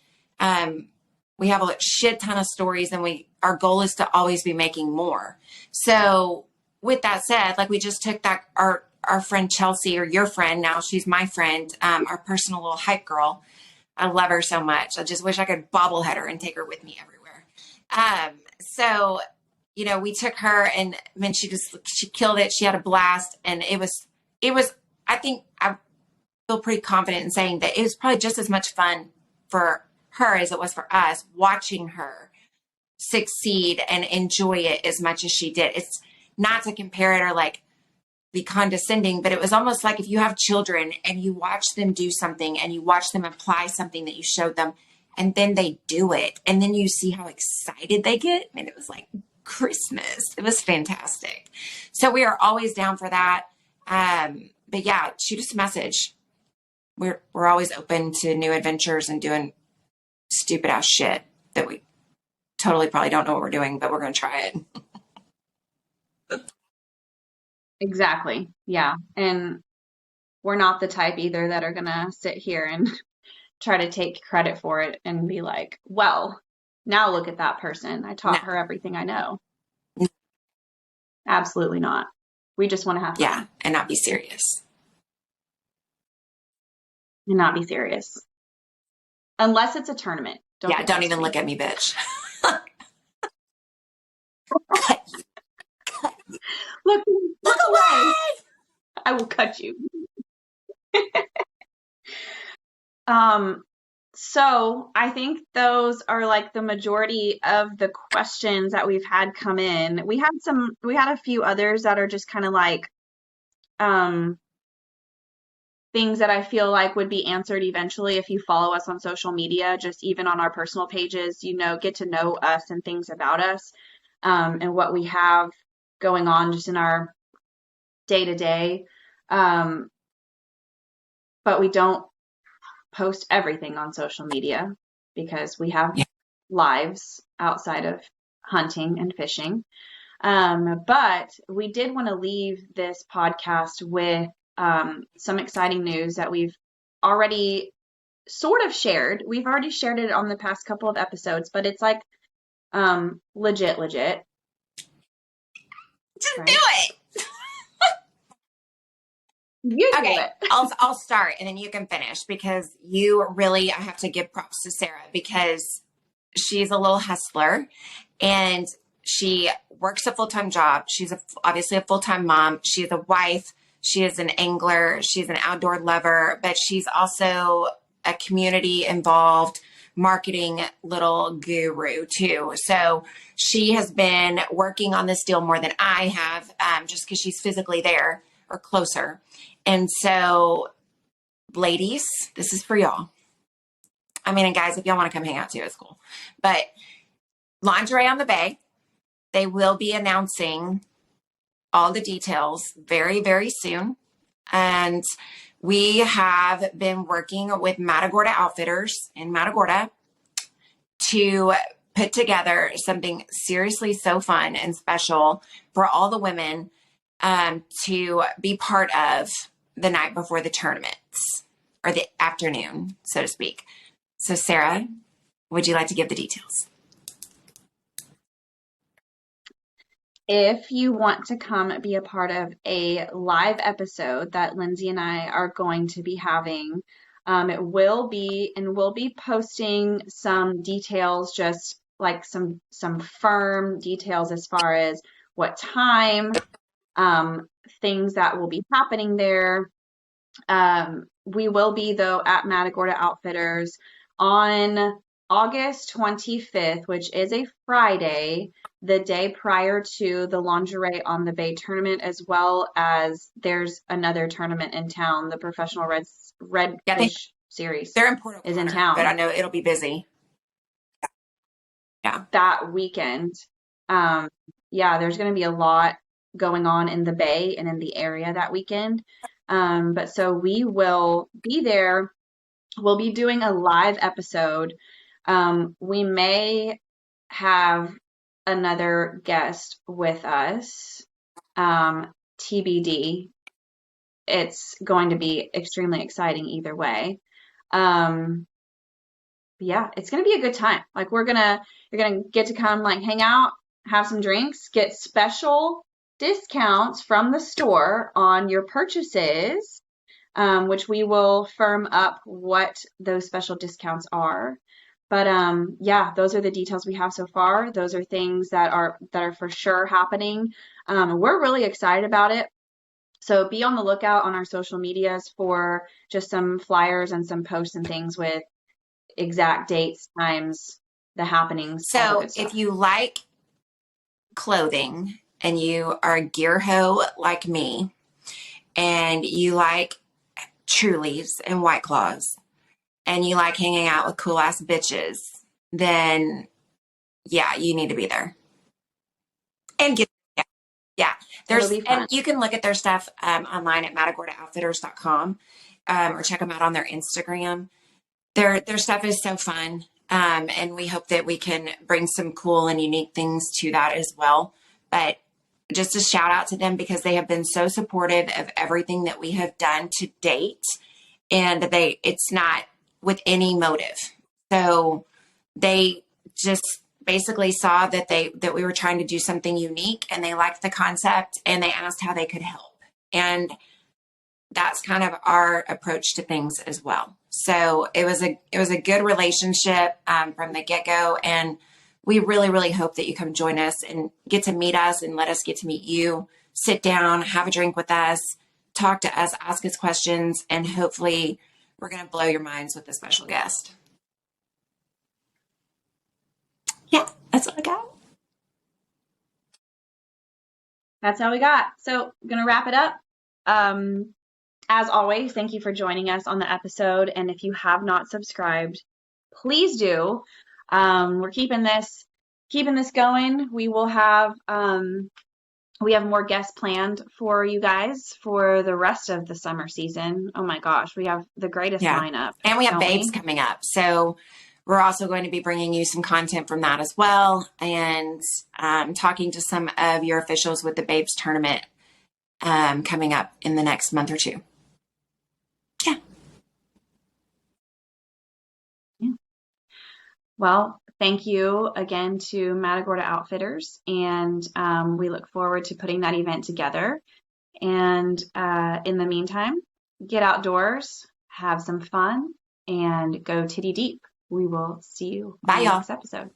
We have a shit ton of stories, and our goal is to always be making more. So with that said, like we just took that our friend Chelsea, or your friend now, she's my friend, our personal little hype girl. I love her so much. I just wish I could bobblehead her and take her with me everywhere. So we took her, and I mean, she killed it. She had a blast, and it was. I think I feel pretty confident in saying that it was probably just as much fun for her as it was for us watching her succeed and enjoy it as much as she did. It's not to compare it or like be condescending, but it was almost like if you have children and you watch them do something and you watch them apply something that you showed them and then they do it and then you see how excited they get. I mean, it was like Christmas. It was fantastic. So we are always down for that. But yeah, shoot us a message. We're always open to new adventures and doing stupid ass shit that we totally probably don't know what we're doing, but we're going to try it. Exactly. Yeah. And we're not the type either that are going to sit here and try to take credit for it and be like, well, now look at that person. I No. taught her everything I know. Absolutely not. We just want to have fun. Yeah. And not be serious. And not be serious. Unless it's a tournament. Don't even look at me, bitch. Look away. I will cut you. So I think those are like the majority of the questions that we've had come in. We had a few others that are just kind of like things that I feel like would be answered eventually if you follow us on social media, just even on our personal pages, get to know us and things about us, and what we have going on just in our day to day. But we don't post everything on social media because we have lives outside of hunting and fishing. But we did want to leave this podcast with some exciting news that we've already sort of shared. We've already shared it on the past couple of episodes, but it's like legit. Just right? Do it. You okay, do it. I'll start and then you can finish because I have to give props to Sarah because she's a little hustler and she works a full-time job. She's obviously a full-time mom. She's a wife. She is an angler. She's an outdoor lover, but she's also a community involved marketing little guru too. So she has been working on this deal more than I have, just because she's physically there or closer. And so, ladies, this is for y'all. I mean, and guys, if y'all want to come hang out too, it's cool. But Lingerie on the Bay, they will be announcing all the details very, very soon. And we have been working with Matagorda Outfitters in Matagorda to put together something seriously so fun and special for all the women to be part of the night before the tournaments or the afternoon, so to speak. So Sarah, would you like to give the details? If you want to come be a part of a live episode that Lindsay and I are going to be having, we'll be posting some details, just like some firm details as far as what time, things that will be happening there. We will be though at Matagorda Outfitters on August 25th, which is a Friday, the day prior to the Lingerie on the Bay tournament, as well as there's another tournament in town, the Professional Redfish Series. They're in Port is in town, but I know it'll be busy. Yeah, that weekend. There's going to be a lot going on in the Bay and in the area that weekend. But so we will be there. We'll be doing a live episode. We may have another guest with us. TBD. It's going to be extremely exciting either way. Yeah, it's going to be a good time. Like you're going to get to come like hang out, have some drinks, get special discounts from the store on your purchases, which we will firm up what those special discounts are. But those are the details we have so far. Those are things that are for sure happening. We're really excited about it. So be on the lookout on our social medias for just some flyers and some posts and things with exact dates, times, the happenings, all the So good if stuff. you like clothing and you are a gear hoe like me, and you like Trulies and White Claws, and you like hanging out with cool ass bitches, then yeah, you need to be there and get yeah. Yeah, It'll there's be and fun. you can look at their stuff online at matagordaoutfitters.com, or check them out on their Instagram. Their stuff is so fun, and we hope that we can bring some cool and unique things to that as well. But just a shout out to them because they have been so supportive of everything that we have done to date, and it's not with any motive. So they just basically saw that we were trying to do something unique, and they liked the concept, and they asked how they could help. And that's kind of our approach to things as well. So it was a good relationship from the get go, and we really really hope that you come join us and get to meet us and let us get to meet you. Sit down, have a drink with us, talk to us, ask us questions, and hopefully we're going to blow your minds with a special guest. Yeah, that's what I got. That's all we got. So I'm gonna wrap it up. Um, as always, thank you for joining us on the episode. And if you have not subscribed, please do. We're keeping this going. We have more guests planned for you guys for the rest of the summer season. Oh my gosh, we have the greatest Yeah. lineup, And we have don't babes we? coming up. So we're also going to be bringing you some content from that as well, and talking to some of your officials with the babes tournament coming up in the next month or two. Yeah. Yeah. Well, thank you again to Matagorda Outfitters, and we look forward to putting that event together. And in the meantime, get outdoors, have some fun, and go titty deep. We will see you on Bye, the y'all. next episode.